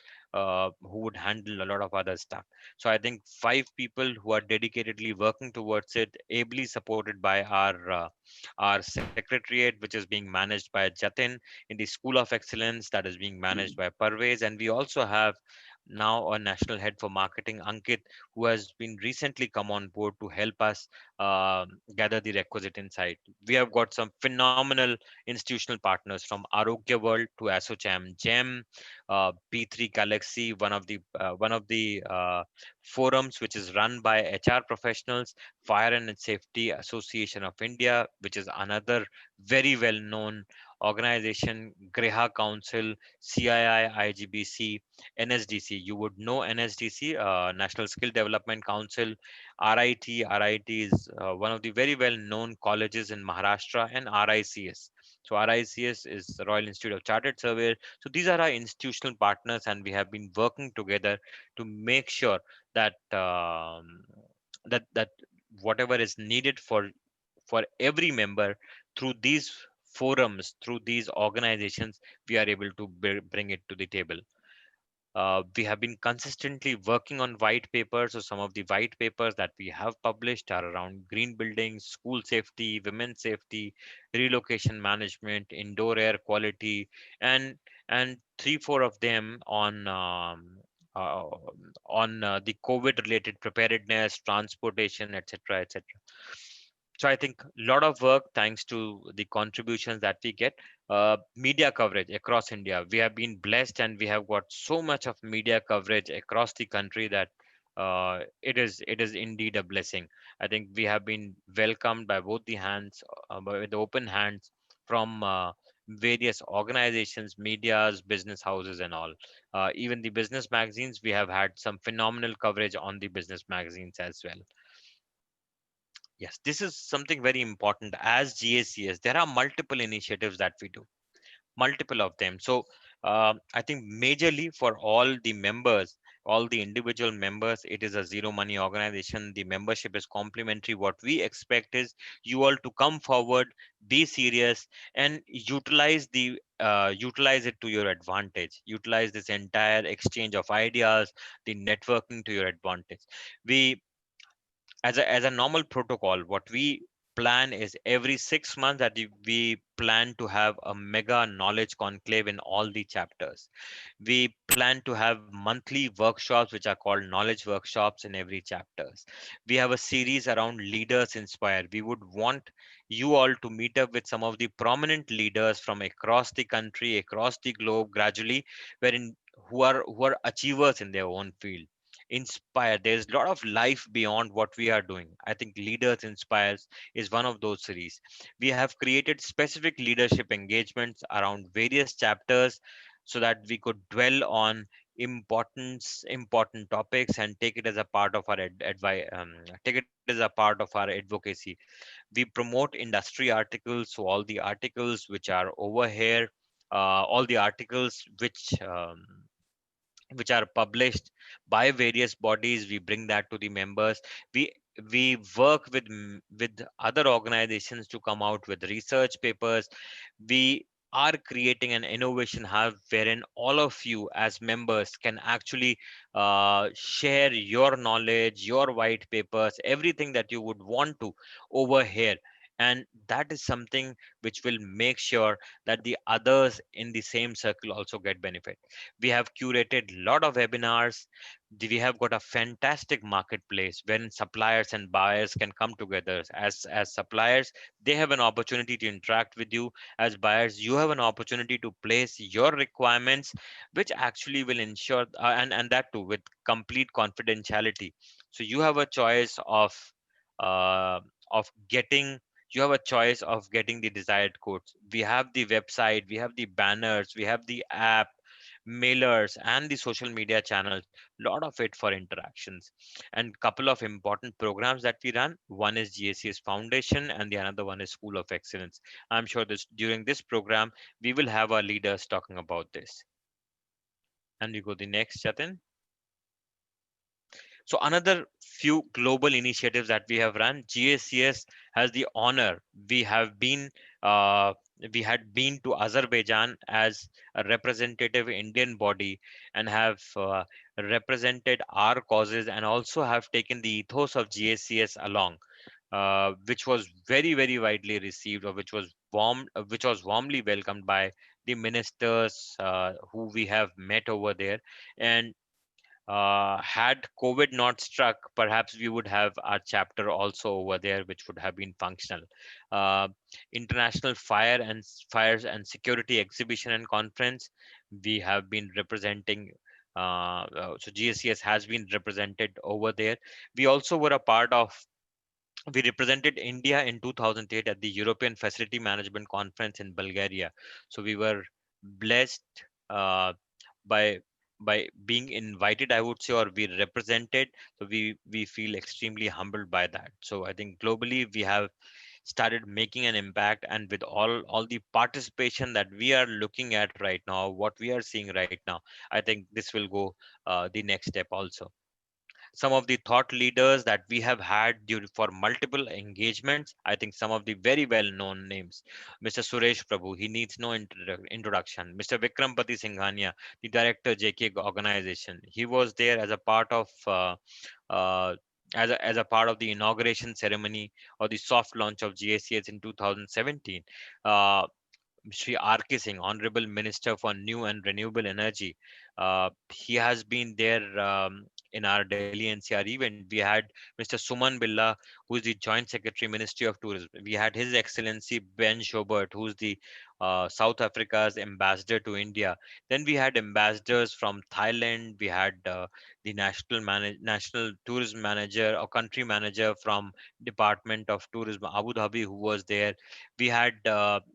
would handle a lot of other stuff. So I think five people who are dedicatedly working towards it, ably supported by our secretariat, which is being managed by Jatin, in the School of Excellence that is being managed by Parvez, and we also have now a national head for marketing, Ankit, who has been recently come on board to help us gather the requisite insight. We have got some phenomenal institutional partners from Arogya World to Asocham Gem, B3 Galaxy, one of the forums which is run by HR professionals, Fire and Safety Association of India, which is another very well known organization, Greha Council, CII, IGBC, NSDC. You would know NSDC, National Skill Development Council, RIT is one of the very well known colleges in Maharashtra, and RICS. So RICS is the Royal Institute of Chartered Surveyors. So these are our institutional partners, and we have been working together to make sure that that whatever is needed for every member through these forums, through these organizations, we are able to bring it to the table. We have been consistently working on white papers. So some of the white papers that we have published are around green buildings, school safety, women's safety, relocation management, indoor air quality, and three, four of them uh, on the COVID related preparedness, transportation, etc., etc. So I think a lot of work thanks to the contributions that we get. Media coverage across India, we have been blessed, and we have got so much of media coverage across the country that it is indeed a blessing. I think we have been welcomed by both the hands, with open hands, from various organizations, medias, business houses, and all. Even the business magazines, we have had some phenomenal coverage on the business magazines as well. Yes, this is something very important. As GACS, there are multiple initiatives that we do, multiple of them. So I think majorly for all the members, all the individual members, it is a zero money organization. The membership is complimentary. What we expect is you all to come forward, be serious, and utilize it to your advantage. Utilize this entire exchange of ideas, the networking to your advantage. We, as a normal protocol, what we plan is every 6 months that we plan to have a mega knowledge conclave in all the chapters. We plan to have monthly workshops which are called knowledge workshops in every chapters. We have a series around leaders inspire. We would want you all to meet up with some of the prominent leaders from across the country, across the globe, gradually, wherein who are achievers in their own field. Inspire, there's a lot of life beyond what we are doing. I think leaders inspires is one of those series. We have created specific leadership engagements around various chapters so that we could dwell on important topics and take it as a part of our take it as a part of our advocacy. We promote industry articles, so all the articles which are over here, all the articles which are published by various bodies, we bring that to the members. We work with other organizations to come out with research papers. We are creating an innovation hub wherein all of you as members can actually share your knowledge, your white papers, everything that you would want to over here. And that is something which will make sure that the others in the same circle also get benefit. We have curated a lot of webinars. We have got a fantastic marketplace when suppliers and buyers can come together. As suppliers, they have an opportunity to interact with you. As buyers, you have an opportunity to place your requirements, which actually will ensure and that too with complete confidentiality. So you have a choice uh, of getting you have a choice of getting the desired quotes. We have the website, we have the banners, we have the app, mailers, and the social media channels, lot of it for interactions. And couple of important programs that we run, one is GACS Foundation and the another one is School of Excellence. I'm sure this during this program we will have our leaders talking about this. And we go the next, Jatin. So another few global initiatives that we have run, GACS has the honor. We have been uh, we had been to Azerbaijan as a representative Indian body and have represented our causes and also have taken the ethos of GACS along, which was very widely received, or which was warmly welcomed by the ministers who we have met over there. And had COVID not struck, perhaps we would have our chapter also over there, which would have been functional. Uh, International Fires and Security Exhibition and Conference, we have been representing. So GSCS has been represented over there. We also were a part of. We represented India in 2008 at the European Facility Management Conference in Bulgaria. So we were blessed uh, by being invited, I would say, or we represented. So we feel extremely humbled by that. So I think globally we have started making an impact, and with all the participation that we are looking at right now, what we are seeing right now, I think this will go the next step also. Some of the thought leaders that we have had during for multiple engagements, I think some of the very well known names. Mr. Suresh Prabhu, he needs no introduction. Mr. Vikrampati Singhania, the director, JK organization, he was there as a part of uh, as a part of the inauguration ceremony or the soft launch of GACS in 2017. uh, Sri R.K. Singh, Honorable Minister for New and Renewable Energy, he has been there in our Delhi NCR event. We had Mr. Suman Billa, who is the Joint Secretary, Ministry of Tourism. We had His Excellency Ben Schobert, who is the South Africa's ambassador to India. Then we had ambassadors from Thailand. We had the national tourism manager or country manager from Department of Tourism Abu Dhabi, who was there. We had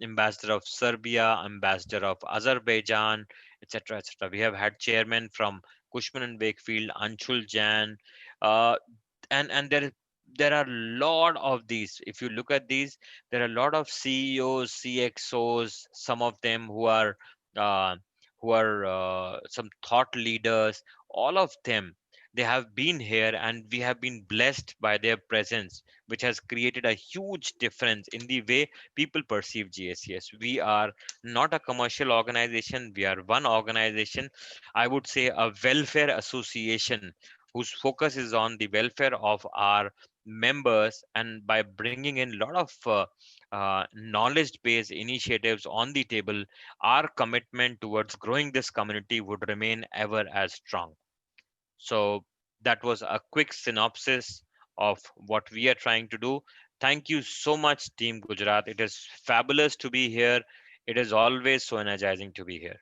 ambassador of Serbia, ambassador of Azerbaijan, etc., etc. We have had chairman from Cushman and Wakefield, Anshul Jan, uh, and there are a lot of these. If you look at these, there are a lot of CEOs, CXOs, some of them uh, who are some thought leaders. All of them, they have been here, and we have been blessed by their presence, which has created a huge difference in the way people perceive GSCS. We are not a commercial organization. We are one organization, I would say a welfare association whose focus is on the welfare of our members. And by bringing in a lot of knowledge based initiatives on the table, our commitment towards growing this community would remain ever as strong. So that was a quick synopsis of what we are trying to do. Thank you so much, Team Gujarat. It is fabulous to be here. It is always so energizing to be here.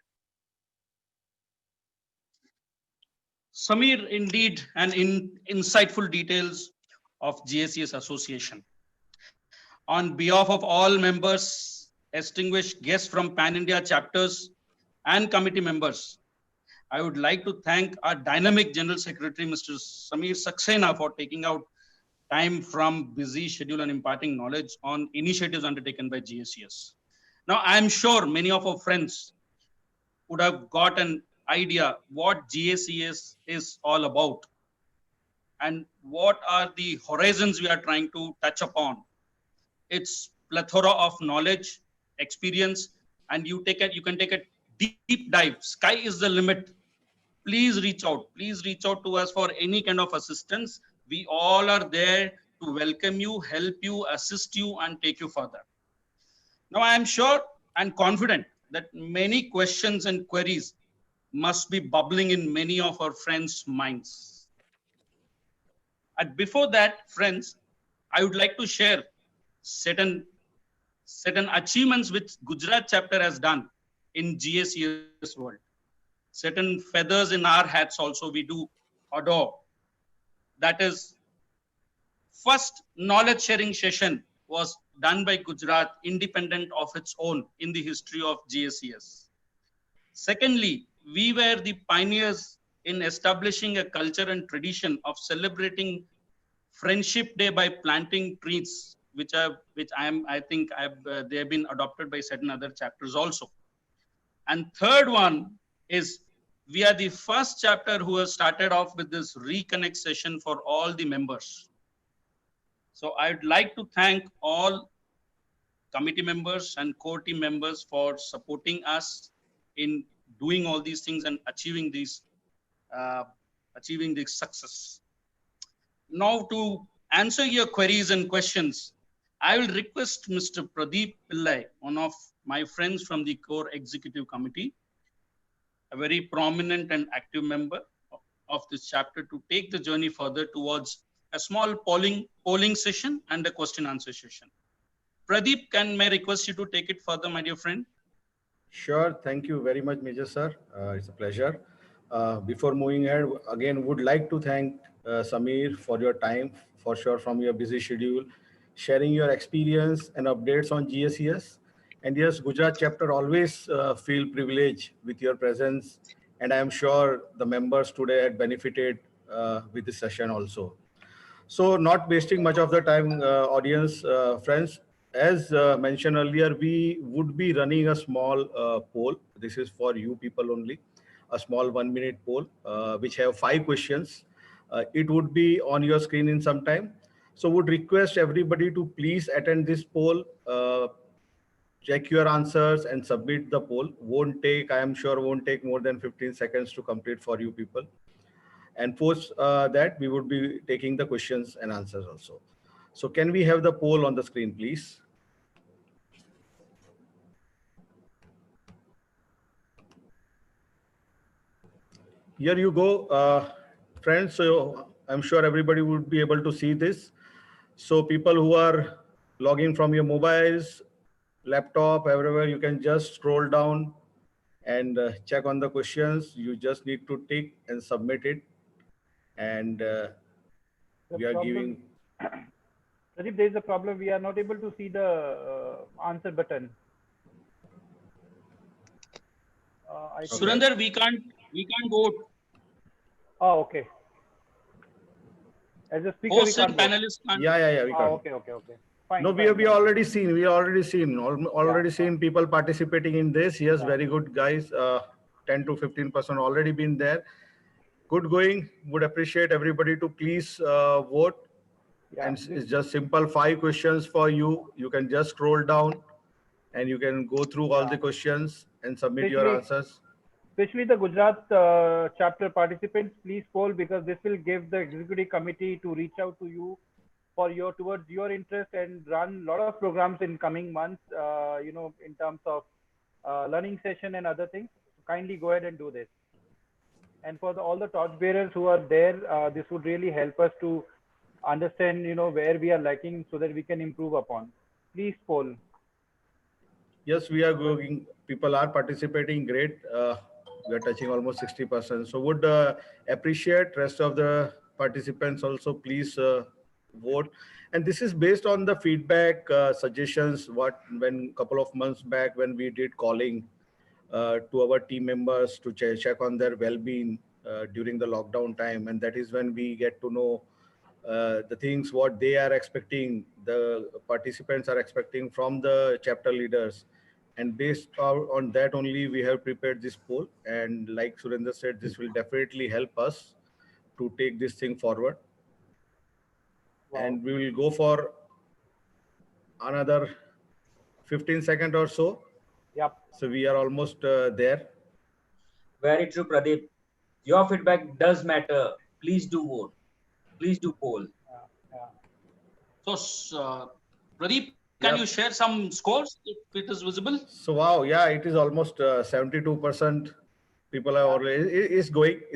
Samir, indeed, and in insightful details of GACS Association. On behalf of all members, distinguished guests from Pan India chapters, and committee members, I would like to thank our dynamic General Secretary, Mr. Samir Saxena, for taking out time from busy schedule and imparting knowledge on initiatives undertaken by GACS. Now, I am sure many of our friends would have got an idea what GACS is all about and what are the horizons we are trying to touch upon. It's plethora of knowledge, experience, and you can take a deep dive. Sky is the limit. Please reach out. Please reach out to us for any kind of assistance. We all are there to welcome you, help you, assist you, and take you further. Now, I am sure and confident that many questions and queries must be bubbling in many of our friends' minds. And before that, friends, I would like to share certain achievements which Gujarat chapter has done in GACS world. Certain feathers in our hats also we do adore. That is, first knowledge sharing session was done by Gujarat independent of its own in the history of GACS. Secondly, we were the pioneers in establishing a culture and tradition of celebrating Friendship Day by planting trees, I think they have been adopted by certain other chapters also. And third one is we are the first chapter who has started off with this reconnect session for all the members. So I'd like to thank all committee members and core team members for supporting us in doing all these things and achieving this success. Now, to answer your queries and questions, I will request Mr. Pradeep Pillai, one of my friends from the core executive committee, a very prominent and active member of this chapter, to take the journey further towards a small polling session and a question answer session. Pradeep, may I request you to take it further, my dear friend? Sure. Thank you very much, Major Sir. It's a pleasure. Before moving ahead, again, would like to thank Samir for your time, for sure, from your busy schedule, sharing your experience and updates on GSES. And yes, Gujarat chapter always feel privileged with your presence. And I am sure the members today had benefited with this session also. So not wasting much of the time, audience, friends, as mentioned earlier, we would be running a small poll. This is for you people only, a small 1 minute poll, which have 5 questions. It would be on your screen in some time. So would request everybody to please attend this poll, check your answers and submit the poll. I am sure won't take more than 15 seconds to complete for you people. And post that, we would be taking the questions and answers also. So can we have the poll on the screen, please? Here you go, friends. So I'm sure everybody would be able to see this. So people who are logging from your mobiles, laptop, everywhere, you can just scroll down and check on the questions. You just need to tick and submit it. And we are giving. Rajiv, there is a problem. We are not able to see the answer button. Surinder, we can't vote. Oh, okay. As a speaker, we can't vote. Yeah, we can't. Okay. Fine, no, fine, we already seen. We already seen people participating in this. Yes, very good, guys. 10 to 15% already been there. Good going. Would appreciate everybody to please vote. And it's just simple 5 questions for you. You can just scroll down and you can go through all the questions and submit your answers. Especially the Gujarat chapter participants, please poll, because this will give the executive committee to reach out to you for towards your interest and run a lot of programs in coming months, in terms of learning session and other things. Kindly go ahead and do this. And for all the torch bearers who are there, this would really help us to understand, where we are lacking so that we can improve upon. Please poll. Yes, we are going. People are participating. Great. We are touching almost 60%. So would appreciate rest of the participants also please vote. And this is based on the feedback, suggestions. When couple of months back when we did calling to our team members to check on their well-being during the lockdown time, and that is when we get to know the things what they are expecting, the participants are expecting from the chapter leaders. And based on that only, we have prepared this poll. And like Surendra said, this will definitely help us to take this thing forward. Wow. And we will go for another 15 seconds or so. Yep. So we are almost there. Very true, Pradeep. Your feedback does matter. Please do vote. Please do poll. Yeah. So, Pradeep, can you share some scores if it is visible? So wow, yeah, it is almost 72% people are already is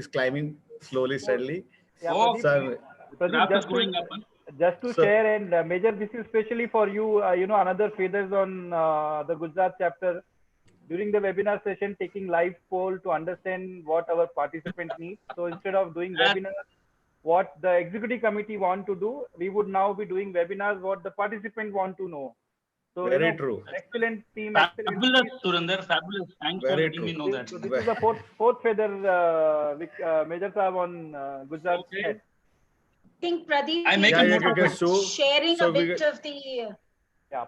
climbing slowly, steadily. Yeah, Oh, Pradeep. So Pradeep, graph is going up. Huh? just to so share and Major, this is especially for you. Another feathers on the Gujarat chapter. During the webinar session, taking live poll to understand what our participant needs. So instead of doing And webinars, what the executive committee want to do, we would now be doing webinars what the participant want to know. So very true, excellent team, excellent fabulous, piece. Surinder, fabulous. Thanks for very letting me true. know that. So this is the fourth feather, Major Saab on Gujarat Okay. head. I think Pradeep, I we make a Yeah, will note yeah, of start it. okay. sharing a So we bit of the. Yeah,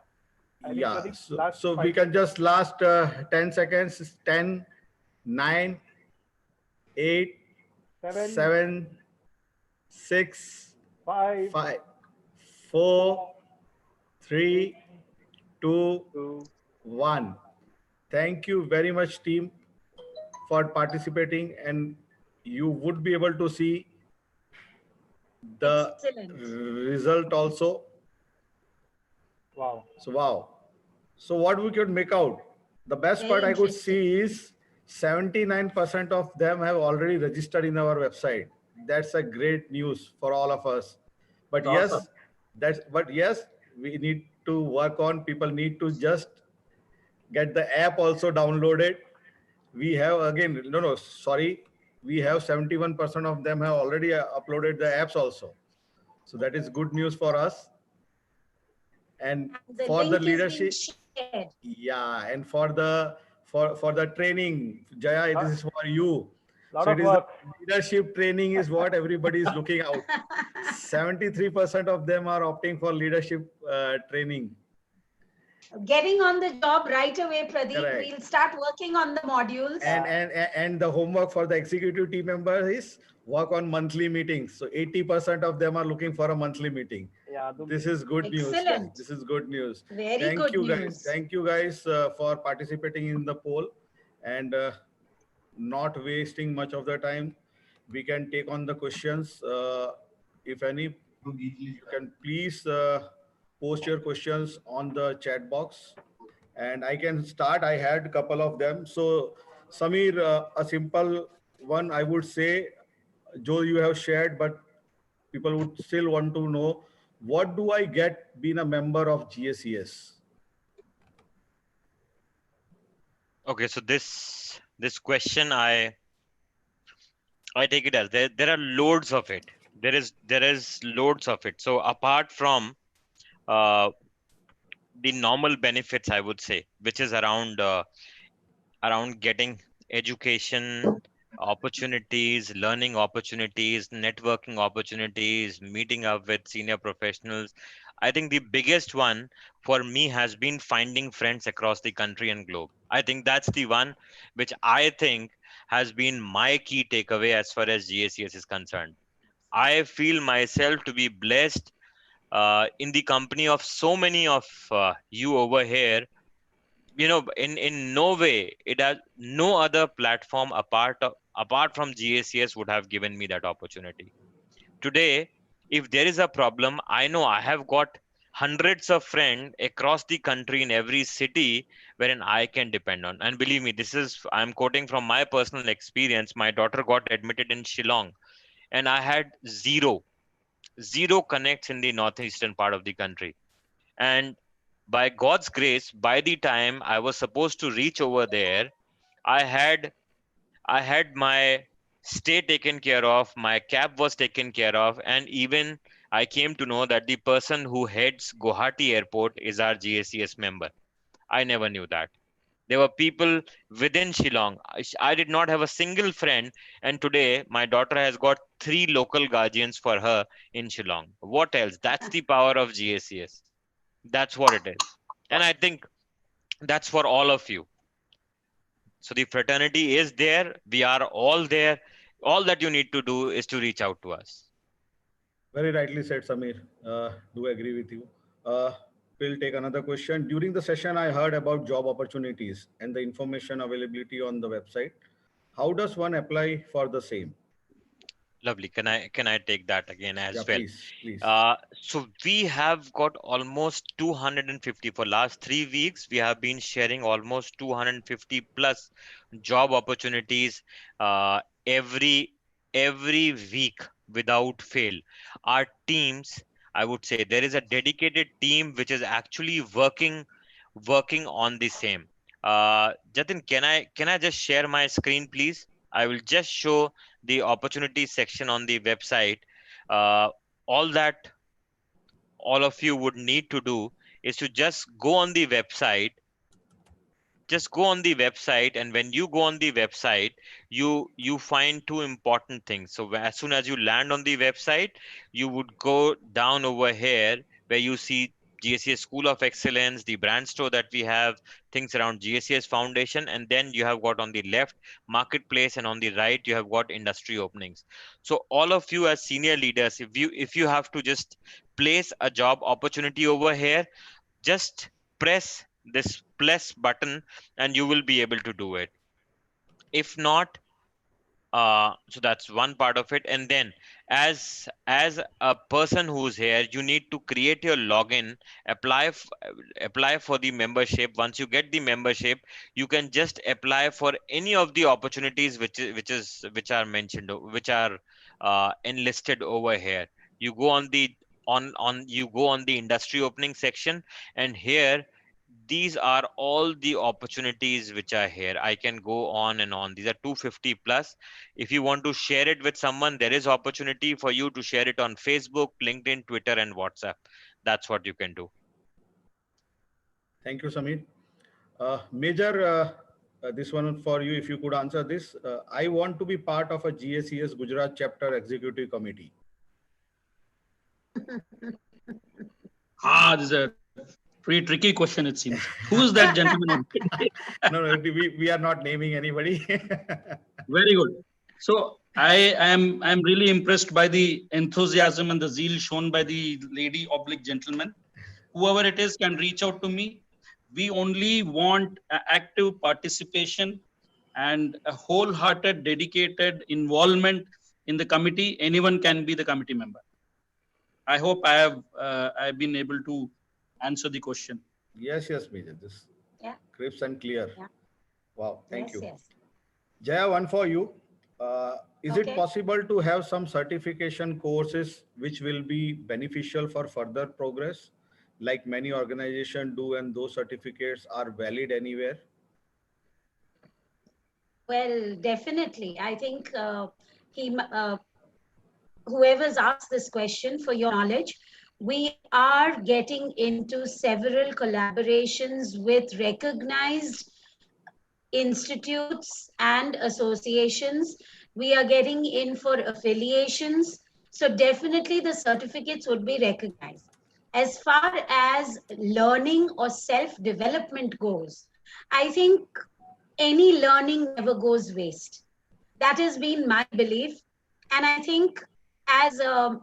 I think yeah, Pradeep so last so we 5 can seconds. just last 10 seconds. 10, 9, 8, 7, 7, 6, 5, 5, 4, 4, 3, 3, 2, 2. 1. Thank you very much, team, for participating, and you would be able to see the Excellent. result also. Wow. So wow. So what we could make out, the best Very part I could interesting. see is 79% of them have already registered in our website. That's a great news for all of us. But It's awesome. yes, we need to work on, people need to just get the app also downloaded. We have again, no, sorry, we have 71% of them have already uploaded the apps also. So that is good news for us. And And the for the link is being leadership, shared. yeah, and for the training, Jaya, this is for you. Lot So it of is the work. leadership training is what everybody is looking out. 73% of them are opting for leadership training. Getting on the job right away, Pradeep. Correct. We'll start working on the modules. And the homework for the executive team members is work on monthly meetings. So 80% of them are looking for a monthly meeting. Yeah, This is good news, guys. Excellent. This is good news. Very Thank good you, guys. news. Thank you, guys, for participating in the poll and not wasting much of the time. We can take on the questions. If any, you can please post your questions on the chat box, and I can start. I had a couple of them. So, Samir, a simple one, I would say, Joe, you have shared, but people would still want to know, what do I get being a member of GACS? Okay, so this question I take it as there are loads of it. There is loads of it. So apart from uh, the normal benefits, I would say, which is around getting education opportunities, learning opportunities, networking opportunities, meeting up with senior professionals. I think the biggest one for me has been finding friends across the country and globe. I think that's the one which I think has been my key takeaway as far as GACS is concerned. I feel myself to be blessed in the company of so many of you over here. In no way it has no other platform apart from GACS would have given me that opportunity. Today, if there is a problem, I know I have got hundreds of friends across the country in every city wherein I can depend on. And believe me, this is I'm quoting from my personal experience. My daughter got admitted in Shillong, and I had zero connects in the northeastern part of the country. And by God's grace, by the time I was supposed to reach over there, I had I had my stay taken care of, my cab was taken care of, and even I came to know that the person who heads Guwahati Airport is our GACS member. I never knew that. There were people within Shillong. I did not have a single friend, and today my daughter has got 3 local guardians for her in Shillong. What else? That's the power of GACS. That's what it is. And I think that's for all of you. So the fraternity is there. We are all there. All that you need to do is to reach out to us. Very rightly said, Samir. Do agree with you. Uh, we'll take another question. During the session, I heard about job opportunities and the information availability on the website. How does one apply for the same? Lovely. Can I take that again Yeah, as well? please, please. So we have got almost 250 for last 3 weeks. We have been sharing almost 250 plus job opportunities every week without fail. Our teams, I would say, there is a dedicated team which is actually working on the same. Jatin, can I just share my screen, please? I will just show the opportunity section on the website. Uh, all that all of you would need to do is to just go on the website, and when you go on the website, you find two important things. So as soon as you land on the website, you would go down over here where you see GSES School of Excellence, the brand store that we have, things around GSES Foundation, and then you have got on the left marketplace, and on the right you have got industry openings. So all of you as senior leaders, if you have to just place a job opportunity over here, just press this plus button and you will be able to do it. If not, so that's one part of it. And then as a person who's here, you need to create your login, apply apply for the membership. Once you get the membership, you can just apply for any of the opportunities which are mentioned, which are enlisted over here. You go on the you go on the industry opening section, and here these are all the opportunities which are here. I can go on and on. These are 250 plus. If you want to share it with someone, there is opportunity for you to share it on Facebook, LinkedIn, Twitter, and WhatsApp. That's what you can do. Thank you, Samir. Major, this one for you, if you could answer this. I want to be part of a GSES Gujarat chapter executive committee. This is a pretty tricky question, it seems. Who is that gentleman? No, we are not naming anybody. Very good. So I'm really impressed by the enthusiasm and the zeal shown by the lady oblique gentleman. Whoever it is can reach out to me. We only want active participation and a wholehearted, dedicated involvement in the committee. Anyone can be the committee member. I hope I've been able to answer the question. Yes, Major. This Yeah. crisp and clear. Yeah. Wow, thank you. Yes. Jaya, one for you. Is it Okay. possible to have some certification courses which will be beneficial for further progress, like many organizations do, and those certificates are valid anywhere? Well, definitely. I think he, whoever's asked this question, for your knowledge, we are getting into several collaborations with recognized institutes and associations. We are getting in for affiliations. So definitely the certificates would be recognized. As far as learning or self-development goes, I think any learning never goes waste. That has been my belief. And I think as a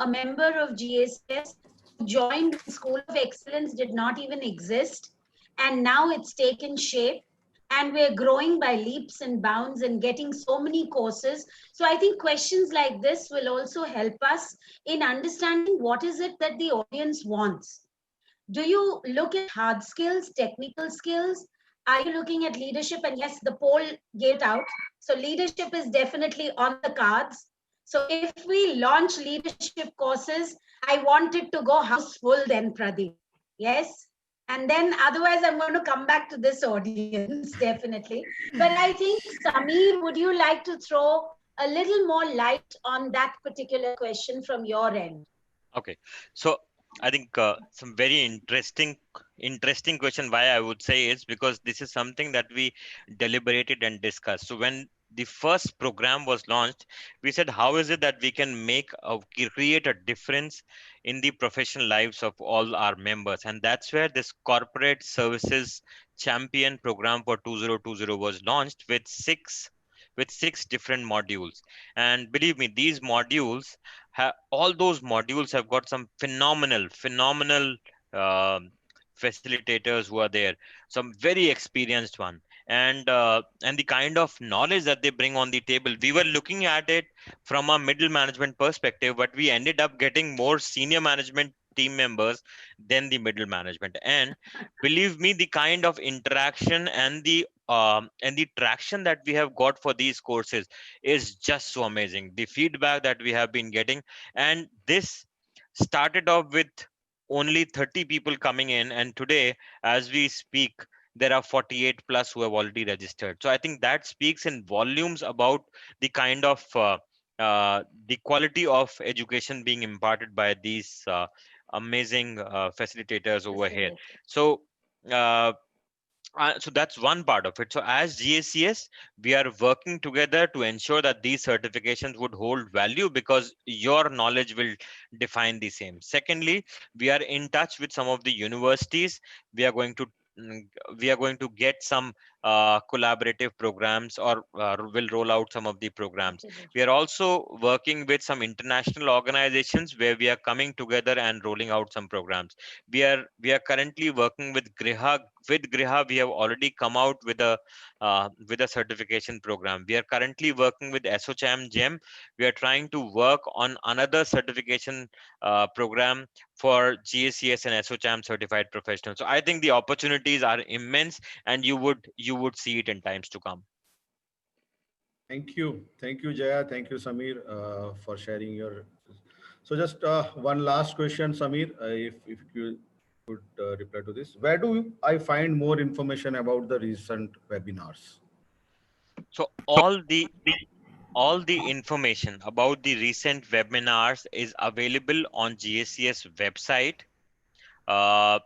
member of GACS who joined when School of Excellence did not even exist, and now it's taken shape, and we're growing by leaps and bounds and getting so many courses. So I think questions like this will also help us in understanding what is it that the audience wants. Do you look at hard skills, technical skills? Are you looking at leadership? And yes, the poll gave it out. So leadership is definitely on the cards. So if we launch leadership courses, I want it to go house full then, Pradeep. Yes. And then otherwise, I'm going to come back to this audience, definitely. But I think, Samir, would you like to throw a little more light on that particular question from your end? Okay, so I think some very interesting question. Why I would say is because this is something that we deliberated and discussed. So when the first program was launched, we said, how is it that we can create a difference in the professional lives of all our members? And that's where this corporate services champion program for 2020 was launched with six different modules. And believe me, these modules all those modules have got some phenomenal um facilitators who are there, some very experienced one. and the kind of knowledge that they bring on the table. We were looking at it from a middle management perspective, but we ended up getting more senior management team members than the middle management. And believe me, the kind of interaction and the traction that we have got for these courses is just so amazing. The feedback that we have been getting, and this started off with only 30 people coming in, and today, as we speak, there are 48 plus who have already registered. So I think that speaks in volumes about the kind of the quality of education being imparted by these amazing facilitators over here. So uh, so that's one part of it. So as GACS, we are working together to ensure that these certifications would hold value, because your knowledge will define the same. Secondly, we are in touch with some of the universities. We are going to mm, we are going to get some collaborative programs, or will roll out some of the programs. We are also working with some international organizations where we are coming together and rolling out some programs. We are currently working with Griha. With Griha, we have already come out with a certification program. We are currently working with SOCHAM GEM. We are trying to work on another certification program for GACS and SOCHAM certified professionals. So I think the opportunities are immense, and you would see it in times to come. Thank you, Jaya. Thank you, Samir, for sharing your. So just one last question, Samir, if you could reply to this. Where do I find more information about the recent webinars? So all the information about the recent webinars is available on GACS website. Uh,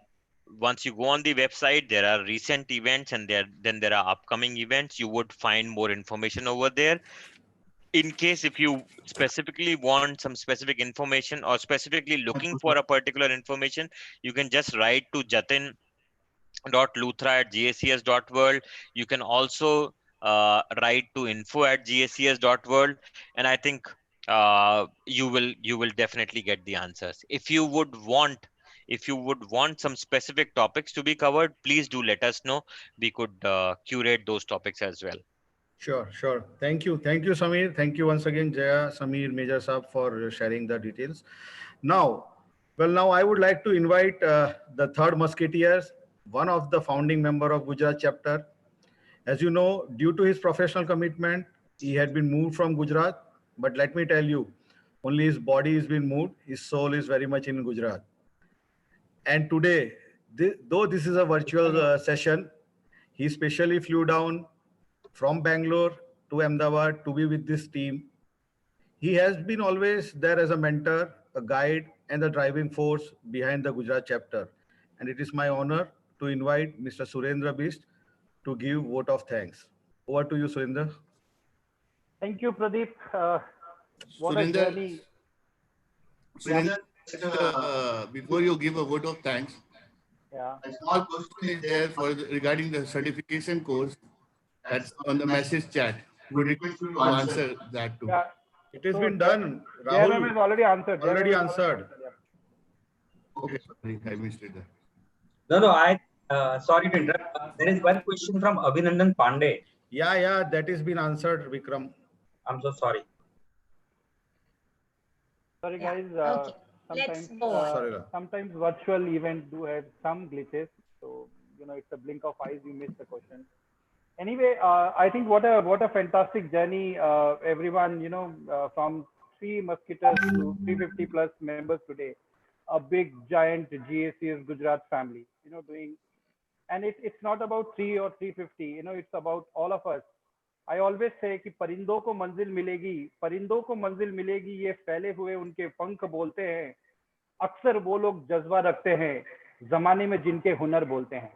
Once you go on the website, there are recent events, and there are upcoming events. You would find more information over there. In case if you specifically want some specific information, or specifically looking for a particular information, you can just write to jatin.luthra@gacs.world. You can also write to info@gacs.world, and I think you will definitely get the answers. If you would want some specific topics to be covered, please do let us know. We could curate those topics as well. Sure, sure. Thank you, Samir. Thank you once again, Jaya, Samir, Major Saab, for sharing the details. Now, now I would like to invite the third musketeers, one of the founding member of Gujarat chapter. As you know, due to his professional commitment, he had been moved from Gujarat. But let me tell you, only his body is been moved. His soul is very much in Gujarat. And today, though this is a virtual session, he specially flew down from Bangalore to Ahmedabad to be with this team. He has been always there as a mentor, a guide, and the driving force behind the Gujarat chapter. And it is my honor to invite Mr. Surendra Bist to give vote of thanks. Over to you, Surendra. Thank you, Pradeep. What a Surinder, journey. Surinder, before you give a vote of thanks, Yeah. a small question is there regarding the certification course that's on the message chat. Would request you to answer that too. Yeah. It has So, been done. JMM Rahul has already answered. already JMM has answered. Yeah. Okay, sorry, I missed it there. No, I sorry to interrupt. There is one question from Abhinandan Pandey. Yeah, that has been answered, Vikram. I'm so sorry. Sorry, Yeah. guys. Okay. Let's go on. Sorry, Ra. Sometimes virtual events do have some glitches. So, it's a blink of eyes. You missed the question. Anyway, I think what a fantastic journey, everyone, from three musketeers to 350 plus members today, a big giant GACS Gujarat family, doing, and it's not about 3 or 350, it's about all of us. I always say कि परिंदों को मंजिल मिलेगी ये फैले हुए उनके पंख बोलते हैं अक्सर वो लोग जज्बा रखते हैं जमाने में जिनके हुनर बोलते हैं.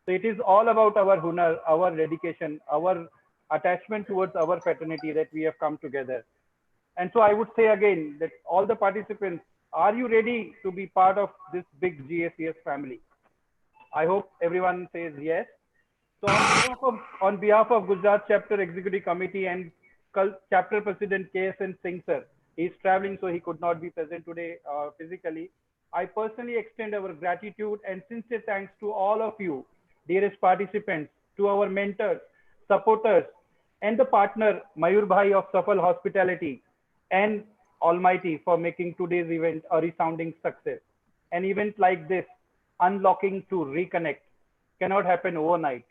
So it is all about our hunar, our dedication, our attachment towards our fraternity that we have come together. And so I would say again that all the participants, are you ready to be part of this big GACS family? I hope everyone says yes. So on behalf of Gujarat Chapter Executive Committee and Chapter President KSN Singh sir, he is traveling so he could not be present today physically. I personally extend our gratitude and sincere thanks to all of you, dearest participants, to our mentors, supporters, and the partner Mayur Bhai of Safal Hospitality, and Almighty for making today's event a resounding success. An event like this, unlocking to reconnect, cannot happen overnight.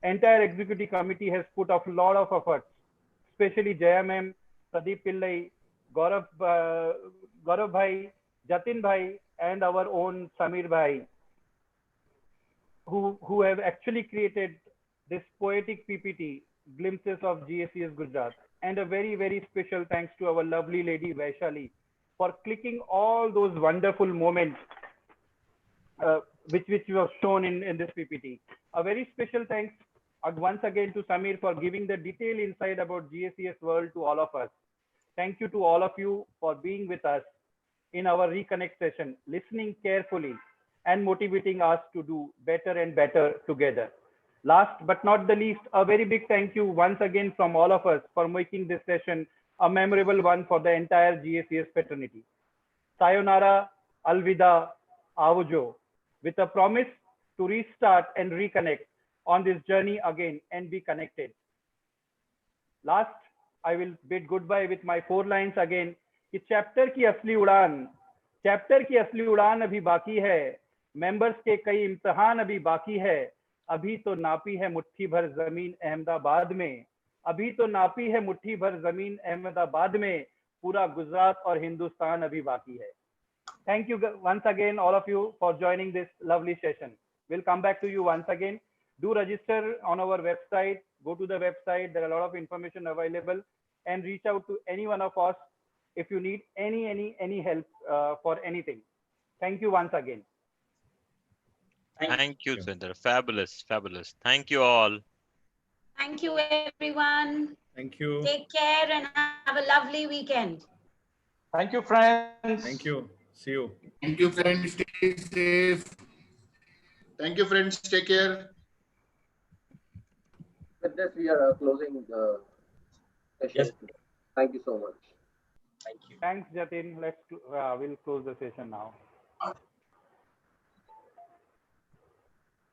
Entire executive committee has put up a lot of efforts, especially Jaya ma'am, Pradeep Pillai, Gaurav Bhai, Jatin Bhai, and our own Samir Bhai, who have actually created this poetic PPT, Glimpses of GACS Gujarat. And a very, very special thanks to our lovely lady Vaishali for clicking all those wonderful moments which was shown in this PPT. A very special thanks once again to Samir for giving the detailed insight about GACS world to all of us. Thank you to all of you for being with us in our Reconnect session, listening carefully and motivating us to do better and better together. Last but not the least, a very big thank you once again from all of us for making this session a memorable one for the entire GACS fraternity. Sayonara, Alvida, Avujo, with a promise to restart and reconnect on this journey again and be connected. Last, I will bid goodbye with my 4 lines again. कि chapter की असली उड़ान अभी बाकी है, members के कई इम्तिहान अभी बाकी है, अभी तो नापी है मुट्ठी भर जमीन अहमदाबाद में, अभी तो नापी है मुट्ठी भर जमीन अहमदाबाद में, पूरा गुजरात और हिंदुस्तान अभी बाकी है. Thank you once again, all of you, for joining this lovely session. We'll come back to you once again. Do register on our website. Go to the website. There are a lot of information available, and reach out to any one of us if you need any help for anything. Thank you once again. Thank you, Sundar. Fabulous, fabulous. Thank you all. Thank you, everyone. Thank you. Take care and have a lovely weekend. Thank you, friends. Thank you. See you. Thank you, friends. Stay safe. Thank you, friends. Take care. With this, we are closing the session. Yes. Thank you so much. Thank you. Thanks, Jatin. We'll close the session now.